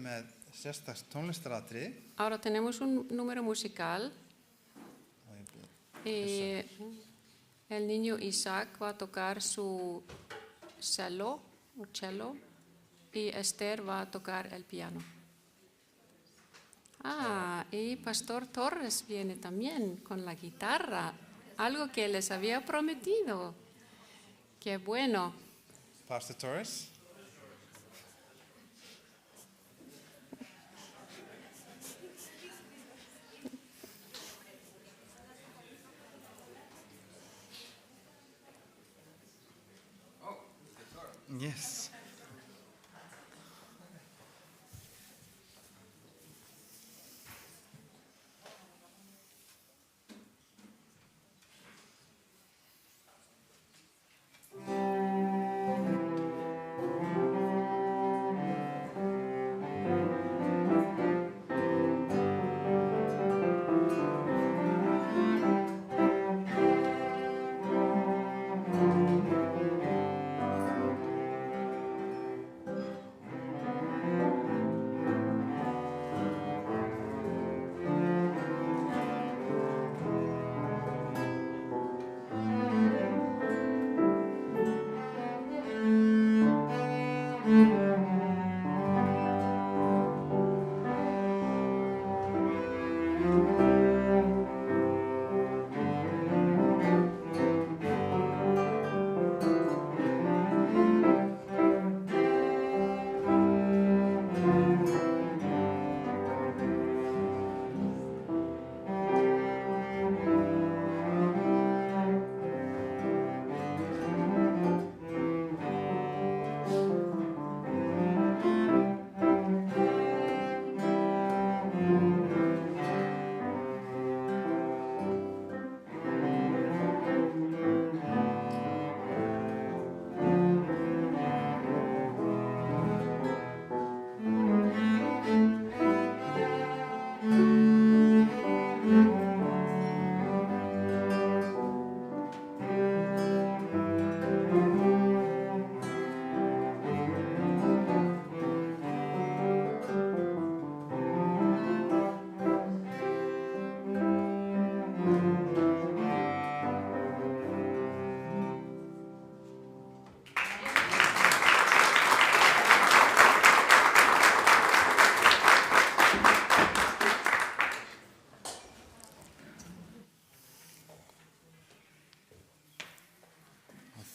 með sérstaks tónlistaratriði. Ahora tenemos un número musical. Y el niño Isaac va a tocar su cello, y Esther va a tocar el piano. Y Pastor Torres viene también con la guitarra, algo que les había prometido. ¡Qué bueno! Pastor Torres. Yes.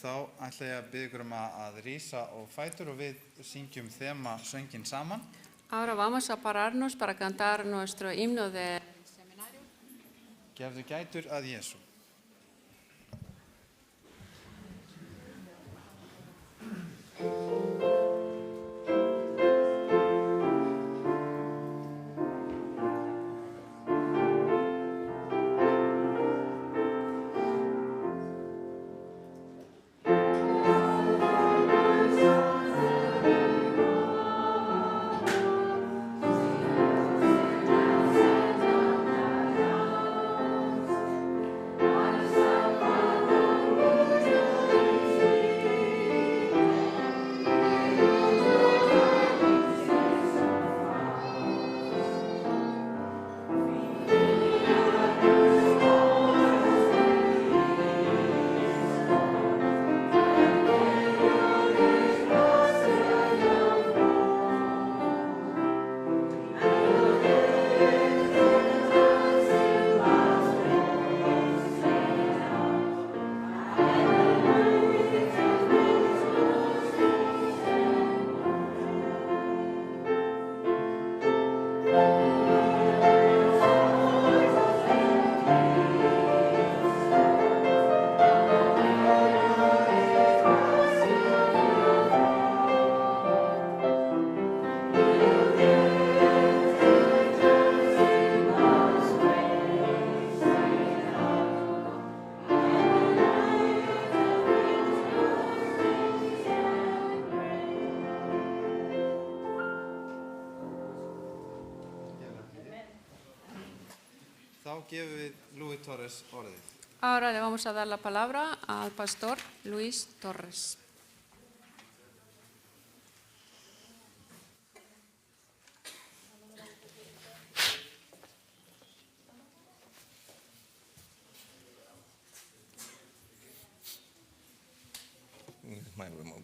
Þá ætla ég að biðja ykkur að rísa og fætur og við syngjum þema sönginn saman. Ahora vamos a pararnos para cantar nuestro himno del seminario. Gefðu gætur að Jesú. Þá gefum við Luis Torres orðið. Ahora le vamos a dar la palabra al pastor Luis Torres.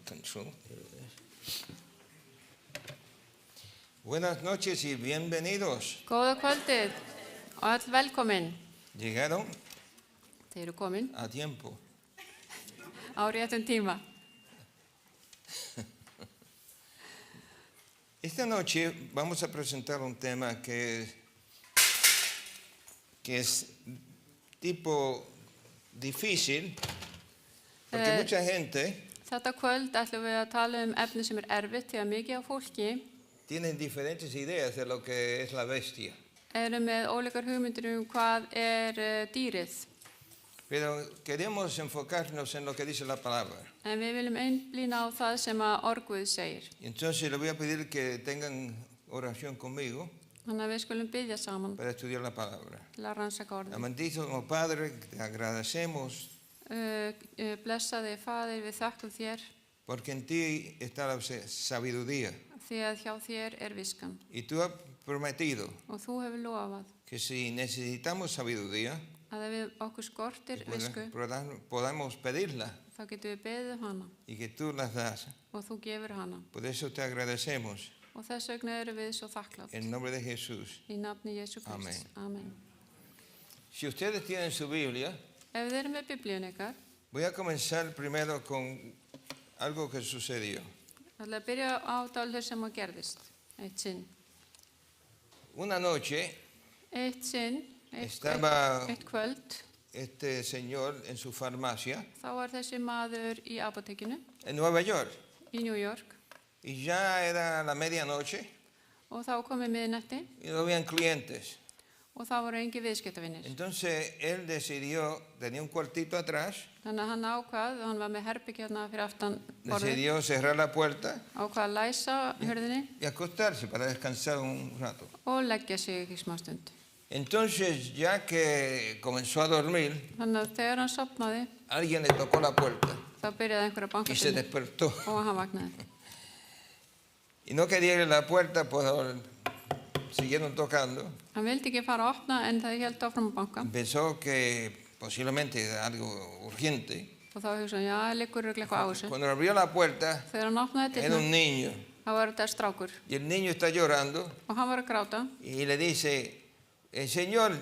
control. Buenas noches y bienvenidos. Góða kvöldið og öll velkomin. Llegaron Þeir eru komin a tiempo. á réttum tíma. Esta noche vamos a presentar un tema que es tipo difícil, porque mucha gente Þetta kvöld ætlum við að tala efni sem erfitt því að mikið af fólki tiene diferentes ideas de lo que es la bestia. eru með ólíkar hugmyndir hvað dýrið. Pero queremos enfocarnos en lo que dice la palabra. En við viljum einblína á það sem að orguð segir. Y entonces les voy a pedir que tengan oración conmigo Þannig að við skulum biðja saman para estudiar la palabra. til að rannsaka orðið. Amantísimo Padre, te agradecemos Blessaði Faðir, við þakkum þér porque en ti está la sabiduría. því að hjá þér viskan. Y tú has prometido Og þú hefur lofað que si necesitamos sabiduría, að ef við okkur skortir visku, podamos pedirla þá getum við beðið hana y que tú las das. og þú gefur hana. Por eso te agradecemos Og þess vegna eru við svo þakklátt. en nombre de Jesús. Í nafni Jesú Krists. Amén. Amen. Si ustedes tienen su Biblia, Ef þið eru með biblíun ykkar, voy a comenzar primero con algo que sucedió. þá ætla ég að byrja á dálítið sem að gerðist. Eitt sinn. Una noche Eitt sinn, Estaba- eitt kvöld, este señor en su farmacia þá var þessi maður í apótekinu en Nueva York í New York y ya era la medianoche og þá komið miðnætti y no habían clientes. og þá voru engin viðskiptavinir. Entonces él decidió, tenía un cuartito atrás, Þannig að hann ákvað, hann var með herbergi hérna fyrir aftan borðið, decidió cerrar la puerta ákvað að læsa hurðinni y acostarse para descansar un rato. og leggja sig í smá stund. Entonces, ya que comenzó a dormir, Þannig að þegar hann sofnaði, alguien le tocó la puerta þá byrjaði einhver að banka y se sinni despertó. og hann vaknaði. Y no quería ir a la puerta, pues siguieron tocando. Hann vildi ekki fara að opna en það held áfram að banka Pensó que posiblemente era algo urgente. og þá hugsaði hann, já, liggur örugglega eitthvað á þessu. Cuando abrió la puerta, Þegar hann opnaði era un dyrnar, niño. þá var þetta strákur Y el niño está llorando og hann var að gráta y le dice, Señor,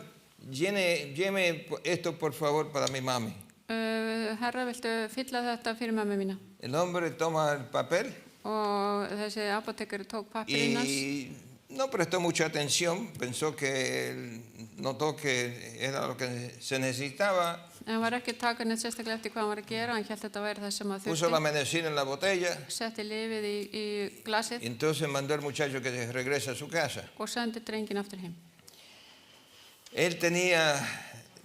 llene esto por favor para mi mami. Herra, viltu fylla þetta fyrir mömmu mína? El hombre toma el papel Og þessi apótekari tók pappirinn hans y no prestó mucha atención, pensó que él notó que era lo que se necesitaba, en hann var ekki að taka neitt sérstaklega eftir hvað hann var að gera, hann hélt þetta væri það sem að puso la þurfti, medicina en la botella setti lyfið í glasið y entonces mandó al muchacho que se regrese a su casa. og sendi drengin aftur heim. Él tenía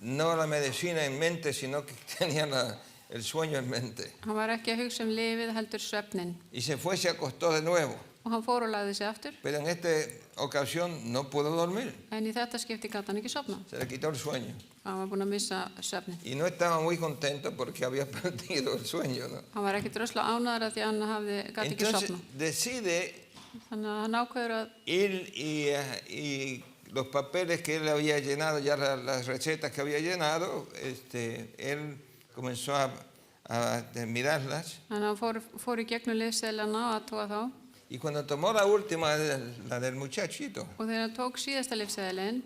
no la medicina en mente, sino que tenía el sueño en mente. Hann var ekki að hugsa lyfið heldur svefnin Y se fue, se acostó de nuevo. og hann fór og lagði sig aftur, Pero en esta ocasión no pudo dormir, en í þetta skipti gat hann ekki sofna. se le quitó el sueño. Hann var búinn að missa svefnin. Y no estaba muy contento porque había perdido el sueño, ¿no? Hann var ekki drösla ánæður að því að hann gat ekki Entonces sofna. decide Þannig að hann ákveður að ir y los papeles que él había llenado, ya las recetas que había llenado, él comenzó a mirarlas. hann fór í gegnum lyfseðlana og aðtóa þá. Y cuando tomó la última, la del muchachito, Og þegar hann tók síðasta lyfseðlinn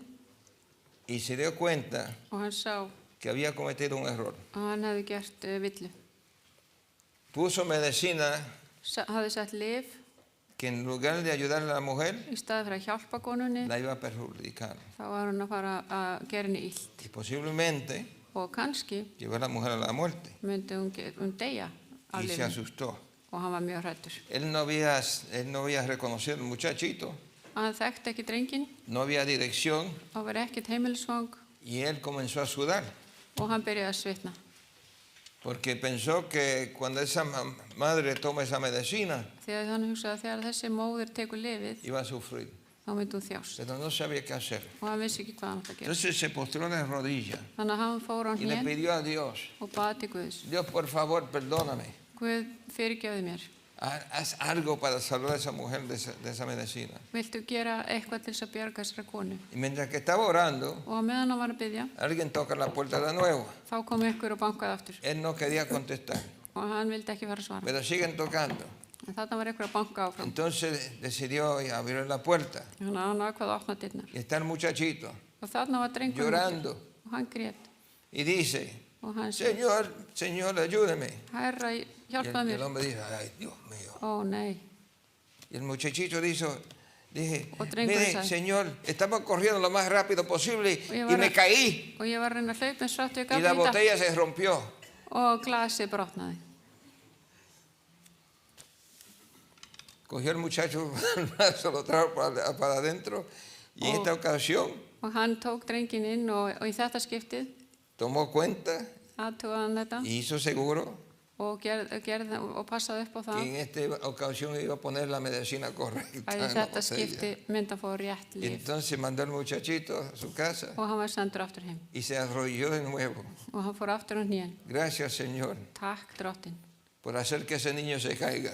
y se dio cuenta og hann sá que había cometido un error, að hann hefði gert villu. puso medicina Hafði sett lyf que en lugar de ayudar a la mujer, í staði fyrir að hjálpa konunni, la iba a perjudicar. þá var hann að fara að gera henni illt. Y posiblemente Og kannski llevó a la mujer a la muerte. myndi hún deyja af Y se lyfinu. asustó. Og hann var mjög hræddur. Él no había reconocido al muchachito, Hann þekkti ekki drenginn, no había dirección, þá var ekkert heimilisfang y él comenzó a sudar. og hann byrjaði að svitna. Porque pensó que cuando esa madre toma esa medicina, Þegar hann hugsaði að þegar þessi móðir tekur lyfið, iba a sufrir. þá myndi hún þjást. Pero no sabía qué hacer. Og hann vissi ekki hvað hann átti að gera. Entonces se postró de rodillas Þannig að hann fór á y le hnén pidió a Dios, og bað til Guðs. Dios, por favor, perdóname. Guð, fyrirgefðu mér. Haz algo para salvar a esa mujer de esa medicina. Viltu gera eitthvað til þess að bjarga þessari konu? Y mientras que estaba orando, Og á meðan hann var að biðja, alguien toca la puerta de nuevo. þá kom ykkur og bankaði aftur. Él no quería contestar. Og og hann vildi ekki fara að svara. pero siguen tocando. En þarna var einhver að banka áfram. Entonces decidió abrir la puerta Þannig að hann ákvað að opna dyrnar. y está el muchachito Og þarna var drengurinn llorando og hann grét. y dice, Og hann segi, Señor, Señor, ayúdeme. Herra, Y hjálpaðu el mér. hombre dice, ay, Dios mío. Ó nei. Y el muchachito dije, Otra mire, cosa. Señor, estaba corriendo lo más rápido posible Oye, y vara- me caí Og ég var að reyna að hlaupa eins hratt og ég y gat la í dag. botella se rompió. Og glasið brotnaði. Cogió el muchacho, se lo trajo para adentro y en esta ocasión Og hann tók drenginn inn og í þetta skiptið tomó cuenta aðtugaði hann þetta y hizo seguro og og passaði upp á que það en esta ocasión iba a poner la medicina correcta að í en la þetta botella. skipti myndi að fá rétt Y líf. entonces mandó el muchachito a su casa Og hann var sendur aftur heim. y se arrodilló de nuevo. Og hann fór aftur á hnén. Gracias, Señor, Takk drottin por hacer que ese niño se caiga,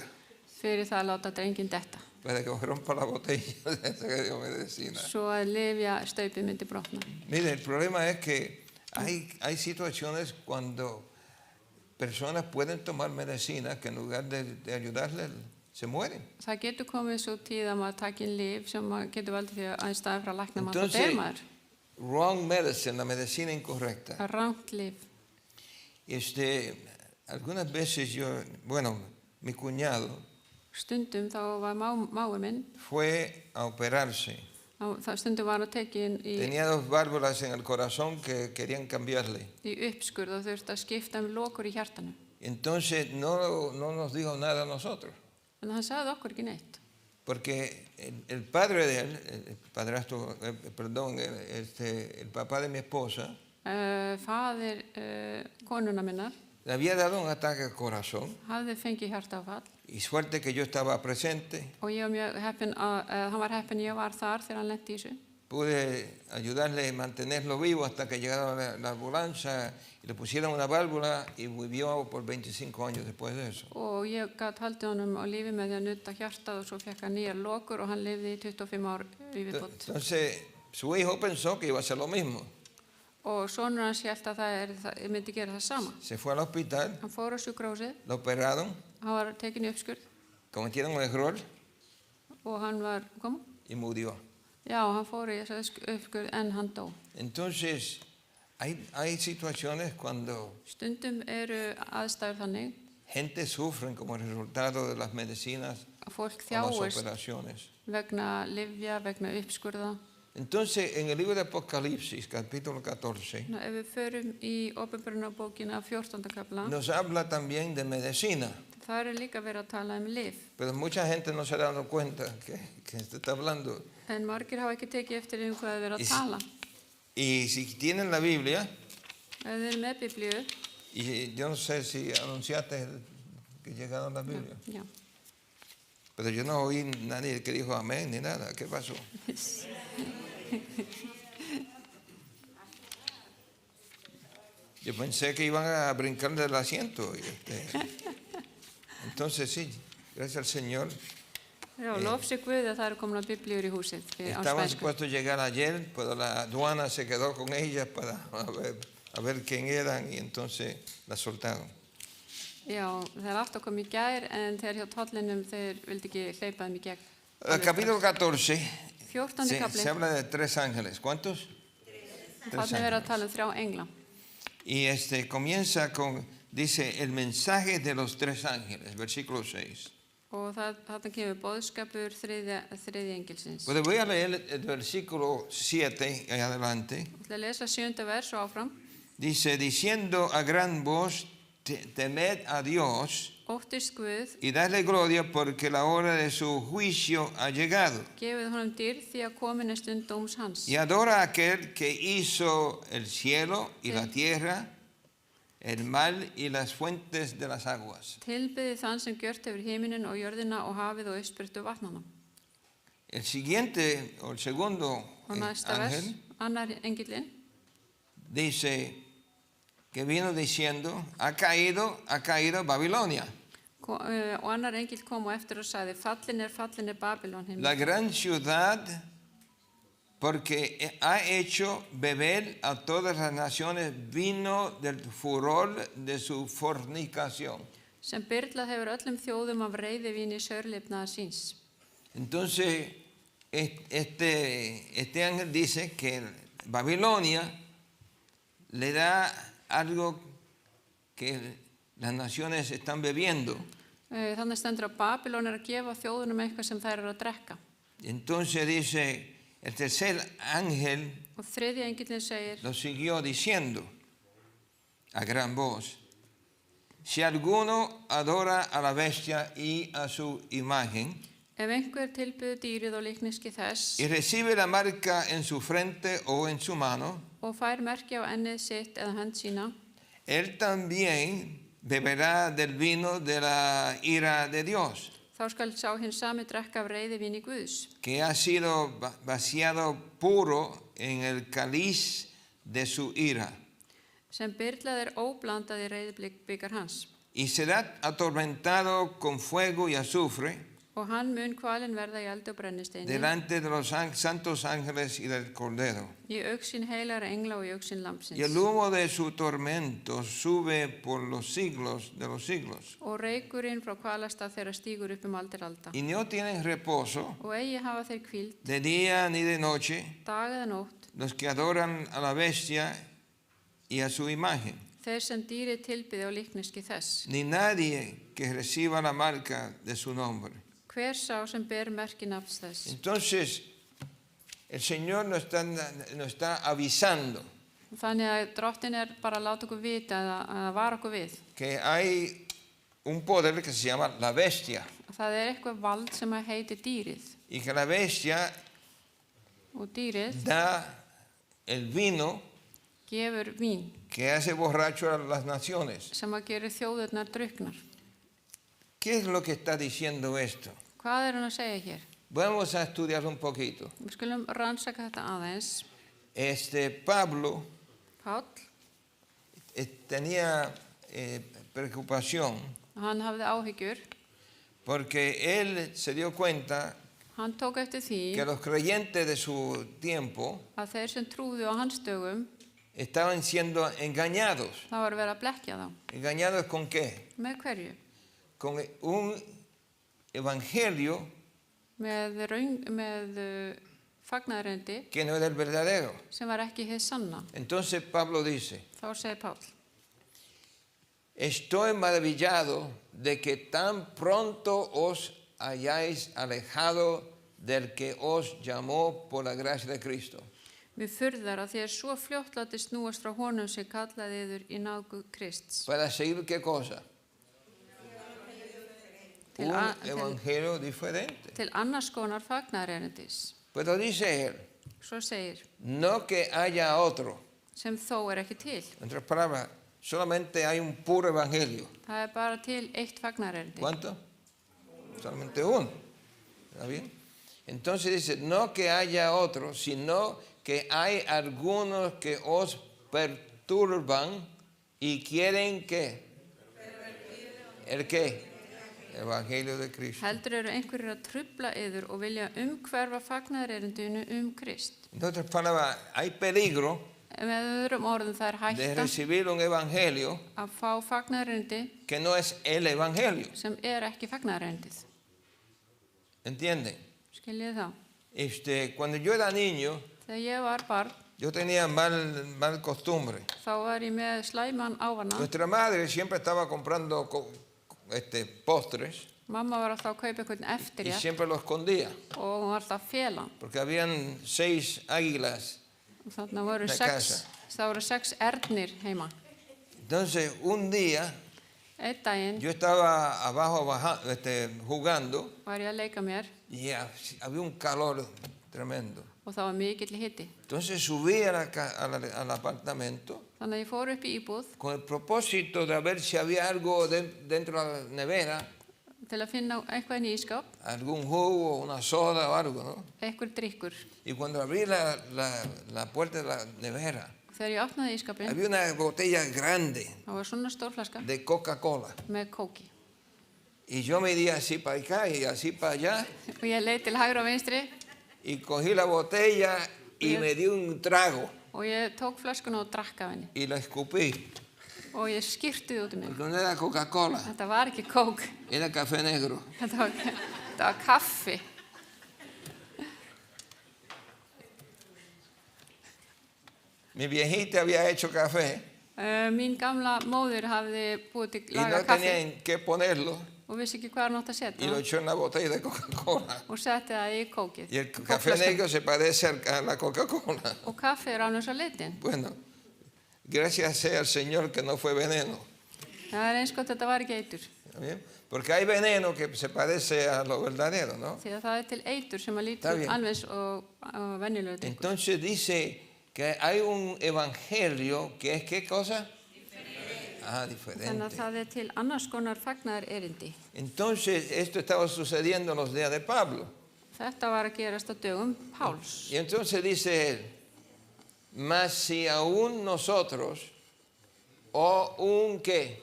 fyrir það að láta drenginn detta. para que rompa la botella de esa que dio medicina. Svo að lyfja staupið myndi brotna. Mire, el problema es que hay situaciones cuando personas pueden tomar medicina que en lugar de ayudarles, se mueren. Það getur komið svo tíð að maður taki inn lyf sem maður getur valdið því að í staðinn fyrir að lækna maður þá Entonces, deyr maður. wrong medicine, la medicina incorrecta. Það er rangt lyf. Algunas veces mi cuñado Stundum þá var mágur minn, fue a operarse. stundum var hann tekinn Tenía 2 válvulas en el corazón que querían cambiarle. í uppskurð og þurfti að skipta lokur í hjartanu. Entonces no nos dijo nada a nosotros. En hann sagði okkur ekki neitt. Porque el padre de él, el padrastro, el papá de mi esposa, Faðir konuna minnar le había dado un ataque al corazón hafði fengið hjartaáfall y suerte que yo estaba presente, og ég var mjög heppin hann var heppin ég var þar þegar hann lenti í þessu. pude ayudarle a mantenerlo vivo hasta que llegara la ambulancia y le pusieron una válvula y vivió por 25 años después de eso. Og ég gat haldið honum á lífi með því að nutta hjartað og svo fekk hann nýjar lokur og hann lifði í 25 ár í viðbót. Entonces su hijo pensó que iba a hacer lo mismo. Og sonur hans hélt að það myndi gera það sama. Se fue al hospital, Hann fór á sjúkrahúsið, lo operaron, hann var tekinn í uppskurð cometieron un error og hann var, y murió. Já, hann fór í þessa uppskurð en hann dó. Entonces, hay situaciones cuando Stundum eru aðstæður þannig gente sufre como resultado de las medicinas að fólk o las þjáist operaciones. vegna lyfja, vegna uppskurða. Entonces, en el libro de Apocalipsis, capítulo 14, Ef við förum í Opinberunarbókina 14. kafla, nos habla también de medicina, það er líka verið að tala lyf. pero mucha gente no se ha dado cuenta que se está hablando. En margir hafa ekki tekið eftir hvað er verið að tala. Y si tienen la Biblia, Ef þið eru með Biblíu, y yo no sé si anunciaste que llegaron la Biblia, já. pero yo no oí nadie que dijo amén ni nada. ¿Qué pasó? Yo pensé que iban a brincar del asiento. Entonces sí, gracias al Señor. Já, lofsi Guði að það eru komin að Biblíur í húsið á Estaban spænsku. supuestos a llegar ayer, pero la aduana se quedó con ellas para a ver quién eran y entonces la soltaron. Já, það átt að koma í gær en þegar hjá tollinum þeir vildi ekki hleypa þeim í gegn. El capítulo 14 14. se kapli, habla de 3 ángeles. ¿Cuántos? 3 þannig verið að ángeles. tala 3 engla. Y comienza con, dice, el mensaje de los 3 ángeles, versículo 6. Og þarna kemur boðskapur þriðja engilsins. Pues voy a leer el versículo 7 en adelante. Ég ætla að lesa 7. vers og áfram. Dice, diciendo a gran voz, temed a Dios Óttist Guð, y dadle gloria porque la hora de su juicio ha llegado. gefið honum dýrð því að komin er stund dóms hans. Y adora a aquel que hizo el cielo y la tierra, el mar y las fuentes de las aguas. Tilbiði þann sem gjört hefur himinin og jörðina og hafið og uppspyrtu vatnana. El siguiente, o el segundo Og næsta vers, ángel, annar engillinn, dice que vino diciendo, ha caído Babilonia, og annar engill kom og eftir og sagði, fallin er Babylon himmin. la gran ciudad, porque ha hecho beber a todas las naciones vino del furor de su fornicación. sem byrlað hefur öllum þjóðum af reiðivíni saurlifnaðar síns. Entonces, este ángel dice que Babilonia le da algo que las naciones están bebiendo. Þannig stendur að Babylon að gefa þjóðunum eitthvað sem þær að drekka. Entonces dice, el tercer ángel Og þriðji engillinn segir, lo siguió diciendo a gran voz, si alguno adora a la bestia y a su imagen ef einhver tilbyður dýrið og líkneski þess y recibe la marca en su frente o en su mano, og fær merki á ennið sitt eða hönd sína, él también beberá del vino de la ira de Dios, þá skal sá hinn sami drekka af reiðivíni Guðs, que ha sido vaciado puro en el cáliz de su ira, sem byrlað óblandað í reiðibikar hans. y será atormentado con fuego y azufre Og hann mun kvalinn verða í eldi og brennisteini, delante de los santos ángeles y del Cordero. í augsýn heilagra engla og í augsýn Y lambsins. el humo de su tormento sube por los siglos de los siglos. Og reykurinn frá kvalastað þeirra stígur upp aldir alda. Y no tienen reposo Og eigi hafa þeir hvíld, de día ni de noche dag eða nótt, los que adoran a la bestia y a su imagen, þeir sem dýrið tilbyði og líkneski þess. ni nadie que reciba la marca de su nombre. Hver sá sem ber merki nafns þess. Entonces, el Señor nos está avisando Þannig að drottin bara að láta okkur vita eða vara okkur við. que hay un poder que se llama la bestia, Það eitthvað vald sem að heiti dýrið. y que la bestia Og dýrið da el vino gefur vín que hace borracho a las naciones. sem að gera þjóðurnar drukknar. ¿Qué es lo que está diciendo esto? Hvað hann að segja hér? Vamos a estudiar un poquito. Við skulum rannsaka þetta aðeins. Pablo Páll, tenía preocupación hann hafði áhyggjur. porque él se dio cuenta Hann tók eftir því que los creyentes de su tiempo að þeir sem trúðu á hans dögum, estaban siendo engañados. það var verið að blekkja þá. ¿Engañados con qué? Með hverju? Con un evangelio Með fagnaðarendi que no era el verdadero. sem var ekki hið sanna. Entonces Pablo dice, Þá segir Páll, estoy maravillado de que tan pronto os hayáis alejado del que os llamó por la gracia de Cristo. mér furðar að þér svo fljótt láti snúast frá honum sem kallaði yður í náðgu Krists. ¿Para seguir qué cosa? Un evangelio diferente. Til annars konar fagnaðarerindis. Pero dice él, Svo segir, no que haya otro. sem þó ekki til. En otras palabras, solamente hay un puro evangelio. Það bara til eitt fagnaðarendi. ¿Cuánto? Solamente uno. ¿Está bien? Entonces dice, no que haya otro, sino que hay algunos que os perturban y quieren que... ¿El qué? El evangelio de Cristo. Heldur einhverjir að trufla yður og vilja umhverfa fagnaðarerindinu Krist. En otras palabras, hay peligro Með öðrum orðum það de hætta recibir un evangelio að fá fagnaðarerindi que no es el evangelio. sem ekki fagnaðarerindið. ¿Entienden? Skiljið þá? Cuando yo era niño, Þegar ég var barn, yo tenía mal costumbre. þá var ég með slæman ávana. Nuestra madre siempre estaba comprando postres Mamma var alltaf að kaupa einhvern y eftirrétt siempre lo escondía, og hún var alltaf að fela. porque habían 6 águilas. Og þarna voru De 6, casa. það voru 6 ernir heima. Entonces, un día Einn daginn yo estaba abajo jugando var ég að leika mér y había un calor tremendo. og það var mikill hiti. Entonces subí al apartamento Þannig að ég fór upp í íbúð con el propósito de ver si había algo dentro de la nevera, til að finna eitthvað í ískáp, algún jugo, una soda o algo, ¿no? eitthvað drykkur. Y cuando abrí la puerta de la nevera, Þegar ég opnaði ískapinn, había una botella grande það var svona stór flaska de Coca-Cola. með kóki. Y yo me di así para acá y así para allá Og ég leit til hægra og vinstri y cogí la botella y me di un trago og ég tók flöskuna og drakk af henni. y la escupí. og ég skyrtuði út um mig. Porque no era Coca-Cola, Þetta var ekki kók, era café negro. þetta var kaffi. Mi viejita había hecho café Mín gamla móðir hafði búið til y laga no kaffi tenía en qué ponerlo og vissi ekki hvað hann átti að y setja lo echó en la botella de Coca-Cola. og setti það í kókið. Y el café Kókflöskuna. negro se parece a la Coca-Cola. Og kaffi án þess að litin. Bueno, gracias sea al Señor que no fue veneno. Það eins gott að þetta var ekki eitur. ¿Está bien? Porque hay veneno que se parece a lo verdadero, ¿no? Því að það til eitur sem að Está lítur bien. alveg og venjulegu drykkur. Entonces dice que hay un evangelio que es ¿qué cosa? Ah, Þannig diferente. að það til annars konar fagnaðar erindi. Entonces esto estaba sucediendo en los días de Pablo. Þetta var að gerast á dögum Páls. Y entonces dice él, mas si aún nosotros, o un ¿qué?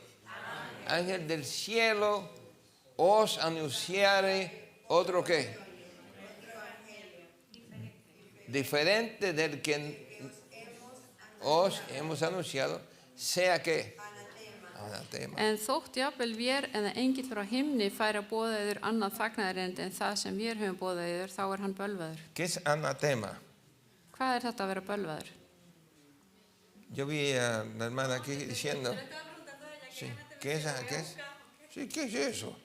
Ángel del cielo, os anunciare otro ¿qué? Diferente del que os hemos anunciado, sea ¿qué? Anatema. En þótt jafnvel vér eða engill frá himni færi að boða yður annað fagnaðarerindi en það sem vér höfum boðað yður, þá er hann bölvaður. ¿Qué es anatema? Hvað er þetta að vera bölvaður? Yo vi a la hermana aquí diciendo, sí, ¿qué es? Sí, ¿qué es eso?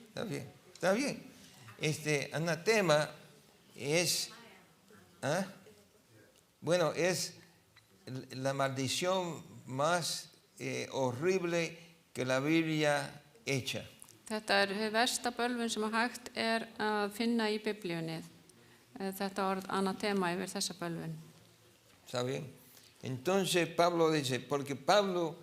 Está bien, está bien. Anatema es, ¿ah? Bueno, es la maldición más horrible que la Biblia echa. Þetta er versta bölvun sem að hægt er að finna í biblíunni. Þetta orð anatema yfir þessa bölvun. ¿Está bien? Entonces Pablo dice, porque Pablo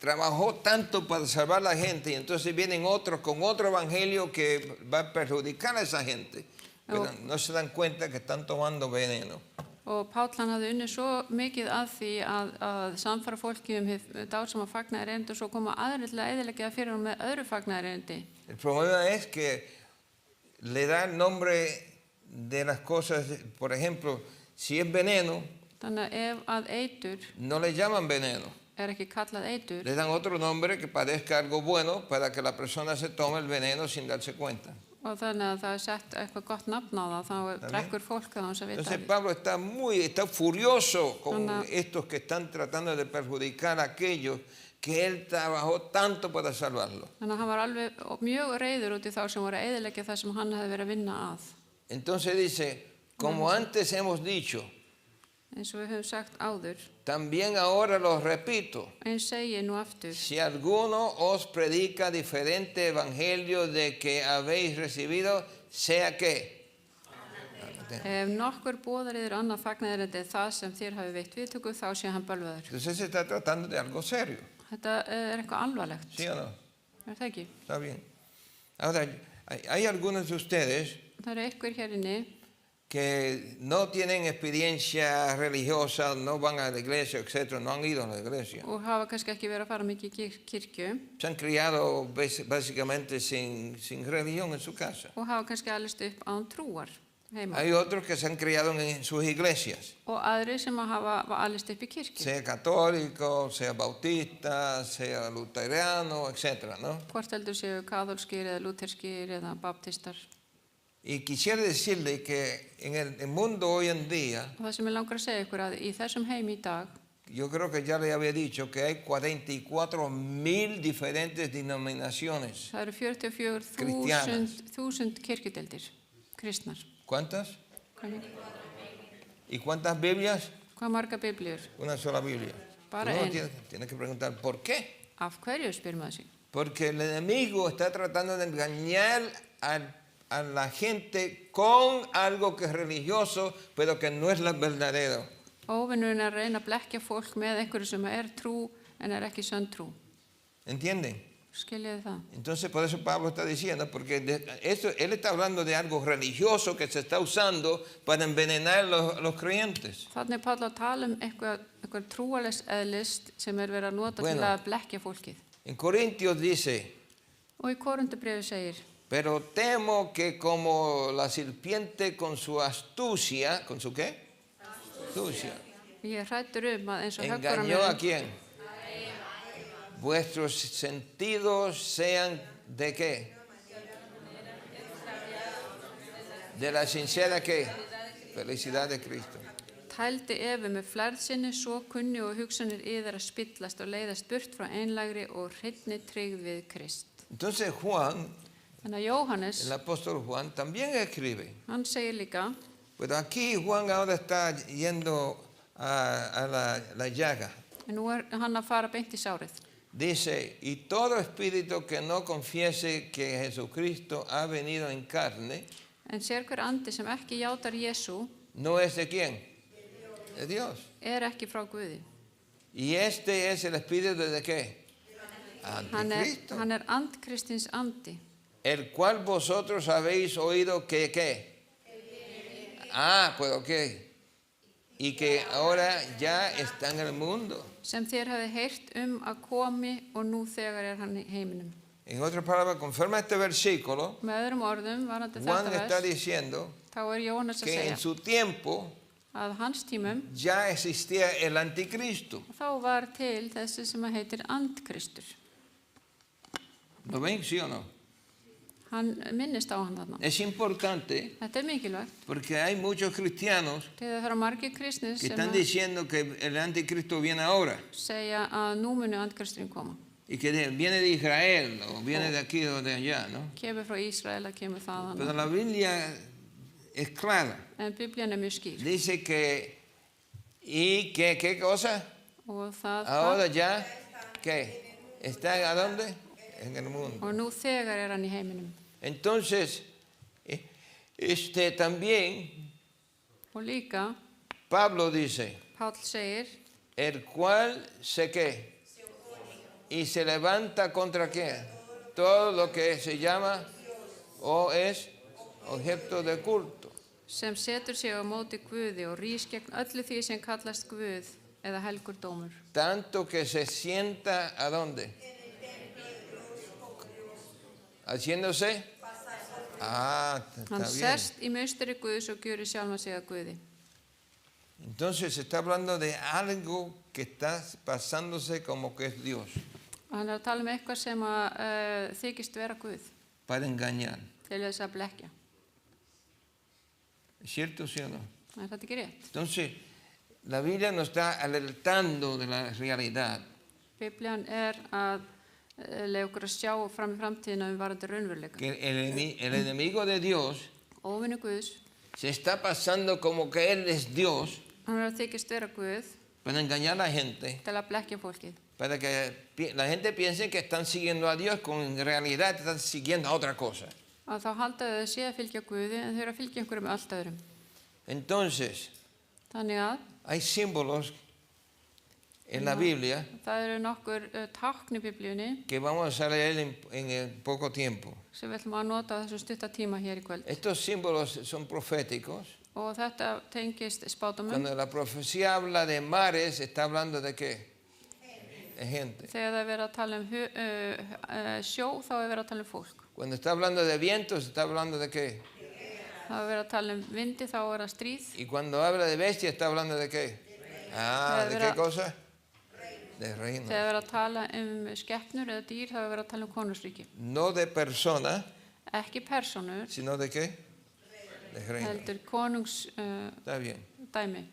trabajó tanto para salvar a la gente y entonces vienen otros con otro evangelio que va a perjudicar a esa gente. Pero no se dan cuenta que están tomando veneno. Og Páll hann hafði unnið svo mikið að því að samfara fólki dársama fagnaðarendi og svo koma aðrir til að eyðileggja fyrir hann með öðru fagnaðarendi. El problema es que le da el nombre de las cosas, por ejemplo, si es veneno, Þannig að ef að eitur no le llaman veneno. ekki kallað eitur, Le dan otro nombre que parezca algo bueno para que la persona se tome el veneno sin darse cuenta. og þannig að það er sett eitthvað gott nafn á það, þá drekkur fólk það hans að vita. Entonces Pablo está furioso con Una- estos que están tratando de perjudicar a aquellos que él trabajó tanto para salvarlos. Þannig að hann var alveg mjög reiður út í þá sem voru að eyðileggja það sem hann hefði verið að vinna að. Entonces dice, como antes hemos dicho, Eins og við höfum sagt áður, también ahora lo repito, eins segi nú aftur, si alguno os predica diferente evangelio de que habéis recibido, sea que. ef nokkur boðar yður annað fagnaðarendi en það sem þér hafi veitt viðtöku, þá sé hann bölvaður. Entonces se está tratando de algo serio, Þetta er eitthvað alvarlegt, ¿sí o no? er það ekki? Está bien. Ahora, hay algunos de ustedes Það eru einhver hér inni que no tienen experiencia religiosa, no van a la iglesia, etcétera, no han ido a la iglesia. og hafa kannski ekki verið að fara mikið í kirkju Se han criado básicamente sin religión en su casa. og hafa kannski alist upp án trúar heima. Hay otros que se han criado en sus iglesias, Og aðrir sem að hafa alist upp í kirkju. sea católico, sea bautista, sea luterano, etcétera, ¿no? Hvort heldur séu kaþólskir eða lúterskir eða baptistar. Y quisiera decirle que en el mundo hoy en día, Og það sem ég langar að segja ykkur að í þessum heimi í dag, yo creo que ya le había dicho que hay 44,000 diferentes denominaciones. það eru 44.000 Cristianas. kirkjudeildir, kristnar. ¿Cuántas? Hvað mikið? ¿Y cuántas Biblias? Hvað marga biblíur? Una sola Biblia. Para Uno él. tiene que preguntar ¿por qué? Af hverju spyr maður sig? Porque el enemigo está tratando de engañar a la gente con algo que es religioso, pero que no es la verdadero. Óvinnurinn er að reyna að blekkja fólk með einhverju sem er trú en er ekki sönn trú. ¿Entienden? Skiljiði það? Entonces por eso Pablo está diciendo, porque él está hablando de algo religioso que se está usando para envenenar los creyentes. Þannig er Páll að tala eitthvað trúalegs eðlist sem er verið að nota Bueno. til að blekkja fólkið. En Corintios dice, Og í Korintubréfi segir, pero temo que como la serpiente con su astucia, ¿con su qué? Astucia. ég er hræddur að eins og Engañó a höggormurinn quién? vuestros sentidos sean ¿de qué? De la sincera ¿qué? Felicidad de Cristo. Tældi Evu með flærð sinni, svo kunni og hugsanir yðar að spillast og leiðast burt frá einlægri og hreinni tryggð við Krist. Entonces Juan, Þannig að Jóhannes, el apóstol Juan, también escribe. hann segir líka, Pero aquí Juan ahora está yendo a la llaga. en nú hann að fara beint í sárið. Dice, y todo espíritu que no confiese que Jesucristo ha venido en carne, En sérhver andi sem ekki játar Jesú no es de quién? De Dios. ekki frá Guði. Y este es el espíritu de qué? Hann Anticristo. er andkristins andi, El cual vosotros habéis oído que ¿qué? Pues ok. Y que ahora ya está en el mundo. sem þér hafi heyrt að komi og nú þegar er hann í heiminum. En otras palabras, conforme a este versículo, Með öðrum orðum, varandi Juan þetta está vers, diciendo þá er Jóhannes að que en segja su tiempo að hans tímum ya existía el anticristo. þá var til þessi sem heitir andkristur. ¿Lo ven, sí o no? Hann minnist á hann þarna. Es importante Þetta er mikilvægt, porque hay muchos cristianos þegar það eru margir kristnir que sem están diciendo que el anticristo viene ahora segja að nú muni andkristurinn koma. y que viene de Israel o viene de aquí o de allá, ¿no? Kemur frá Ísrael, kemur þaðan. Pero la Biblia es clara. En Biblían er mjög skýr. Dice que, ¿y qué cosa? Og það Ahora ya, ¿qué? ¿Está a dónde? En el mundo. og nú þegar er hann í heiminum. Entonces, también Og líka, Pablo dice, Páll segir, el cual se qué, y se levanta contra qué, todo lo que se llama o es objeto de culto. sem setur sig á móti Guði og rís gegn öllu því sem kallast Guð eða helgur dómur. Tanto que se sienta a dónde. Haciéndose. Está Hann bien. sest í mausteri Guðs og gjörir sjálfan sig að Guði. Entonces se está hablando de algo que está pasándose como que es Dios Og hann er að tala eitthvað sem þykist vera Guð para engañar. til þess að blekkja. ¿Es cierto, sí o no? Er þetta ekki rétt? Entonces, la Biblia nos está alertando de la realidad. Biblían er að leiða okkur að sjá fram í framtíðina varðandi raunveruleika. Que el enemigo de Dios Óvinur Guðs, se está pasando como que Él es Dios hann er að þykist vera Guð para engañar a la gente, til að blekkja fólkið. para que la gente piense que están siguiendo a Dios cuando en realidad están siguiendo a otra cosa. Að þá halda þau sé að fylgja Guði en þau eru að fylgja einhverjum allt öðrum. Entonces, Þannig að hay símbolos en la Biblia það eru nokkur tákn í Biblíunni que vamos a leer en poco tiempo. sem við ætlum að nota á þessum stutta tíma hér í kvöld. Estos símbolos son proféticos. Og þetta tengist spátumum. Cuando la profecía habla de mares, está hablando de qué? De gente. Þegar það er verið að tala sjó, þá er verið að tala fólk. Cuando está hablando de vientos, está hablando de qué? Það er verið að tala vindi, þá er það stríð. Y cuando habla de bestia, está hablando de qué? ¿De qué cosa? De reino. Þegar það er að tala skepnur eða dýr, þá er verið að tala konungsríki. No de persona, Ekki persónur, sino de qué? De reino. heldur konungsdæmi. Está bien.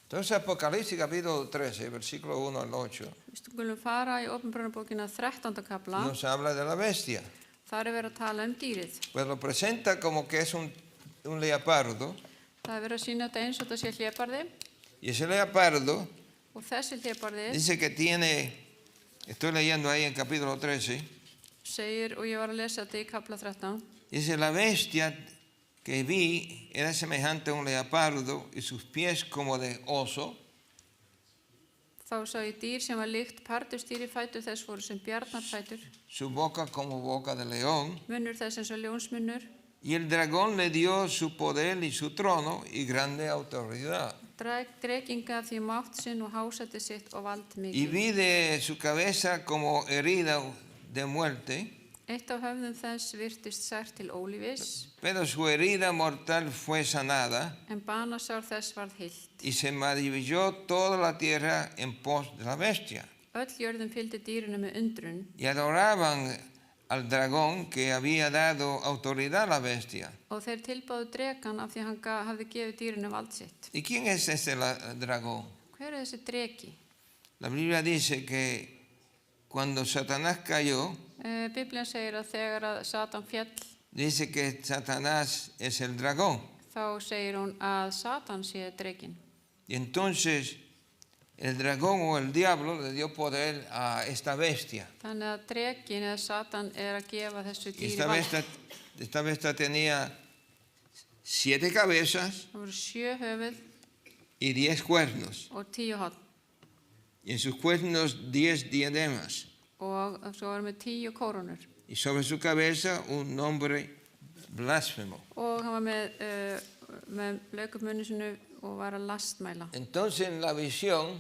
Entonces, Apocalipsis capítulo 13, versículo 1 al 8, Við skulum fara í Opinberunarbókina 13. kapla. nos habla de la bestia. Þar er verið að tala dýrið. Pues lo presenta como que es un leopardo. Það er verið að sýna þetta eins og þetta sé hlébarði. Y ese leopardo Og þessi hlébarði dice que tiene, estoy leyendo ahí en capítulo 13, segir, og ég var að lesa þetta í kapla 13, dice, la bestia que vi era semejante a un leopardo y sus pies como de oso. þá sá ég dýr sem var líkt pardustýri, fætur þess voru sem bjarnarfætur, Su boca como boca de león. munnur þess eins og ljónsmunnur. Y el dragón le dio su poder y su trono y grande autoridad. Drekinn gaf því mátt sinn og hásætti sitt og vald Y mikið. vi de su cabeza como herida de muerte, Eitt af höfðum þess virtist sært til ólífis, pero su herida mortal fue sanada en banasár þess varð heilt. y se maravilló toda la tierra en pos de la bestia. Öll jörðin fylgdi dýrinu með undrun y adoraban al dragón que había dado autoridad a la bestia. og þeir tilbáðu drekan af því hann hafði gefið dýrinu vald sitt. ¿Y quién es ese dragón? Hver er þessi dreki? La Biblia dice que cuando Satanás cayó, Biblían segir að þegar að Satan fjall, dice que Satanás es el dragón. þá segir hún að Satan sé drekin. Y entonces el dragón o el diablo le dio poder a esta bestia. Þannig að drekin eða Satan er að gefa þessu Y dýri vald. esta bestia tenía 7 cabezas Það voru 7 höfuð y 10 cuernos. og 10 horn Y en sus cuernos 10 diademas. og svo var með 10 kórónur. Y sobre su cabeza un nombre blasfemo. Og hann var með lögum munni sinu og var að lastmæla. Entonces en la visión,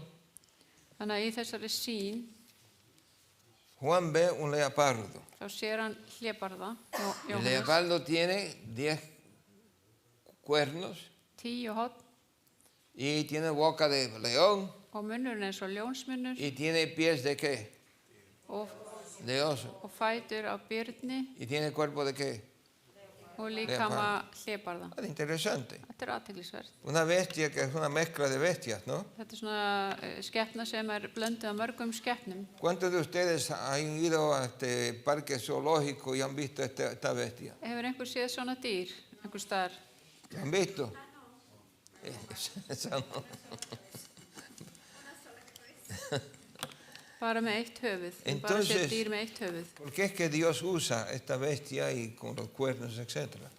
Þannig að í þessari sín Juan ve un leopardo. þá sér hann hlébarða, El Jóhannes, leopardo tiene 10 cuernos 10 horn y tiene boca de león og munnurinn eins og ljónsmunnur y tiene pies de qué? og De oso. fætur á byrni Y tiene cuerpo de qué? og líkama hlébarða. Es interesante. Þetta er athyglisvert. Una bestia que es una mezcla de bestias, ¿no? Þetta er svona skepna sem er blönduð af mörgum skepnum. ¿Cuántos de ustedes han ido a este parque zoológico y han visto esta bestia? Hefur einhver séð svona dýr, einhver staðar? ¿Lo han visto? Esa no. Bara með eitt höfuð. Bara Entonces- séð dýr með eitt höfuð. ¿Por qué es que Dios usa esta bestia y con los cuernos, etcétera?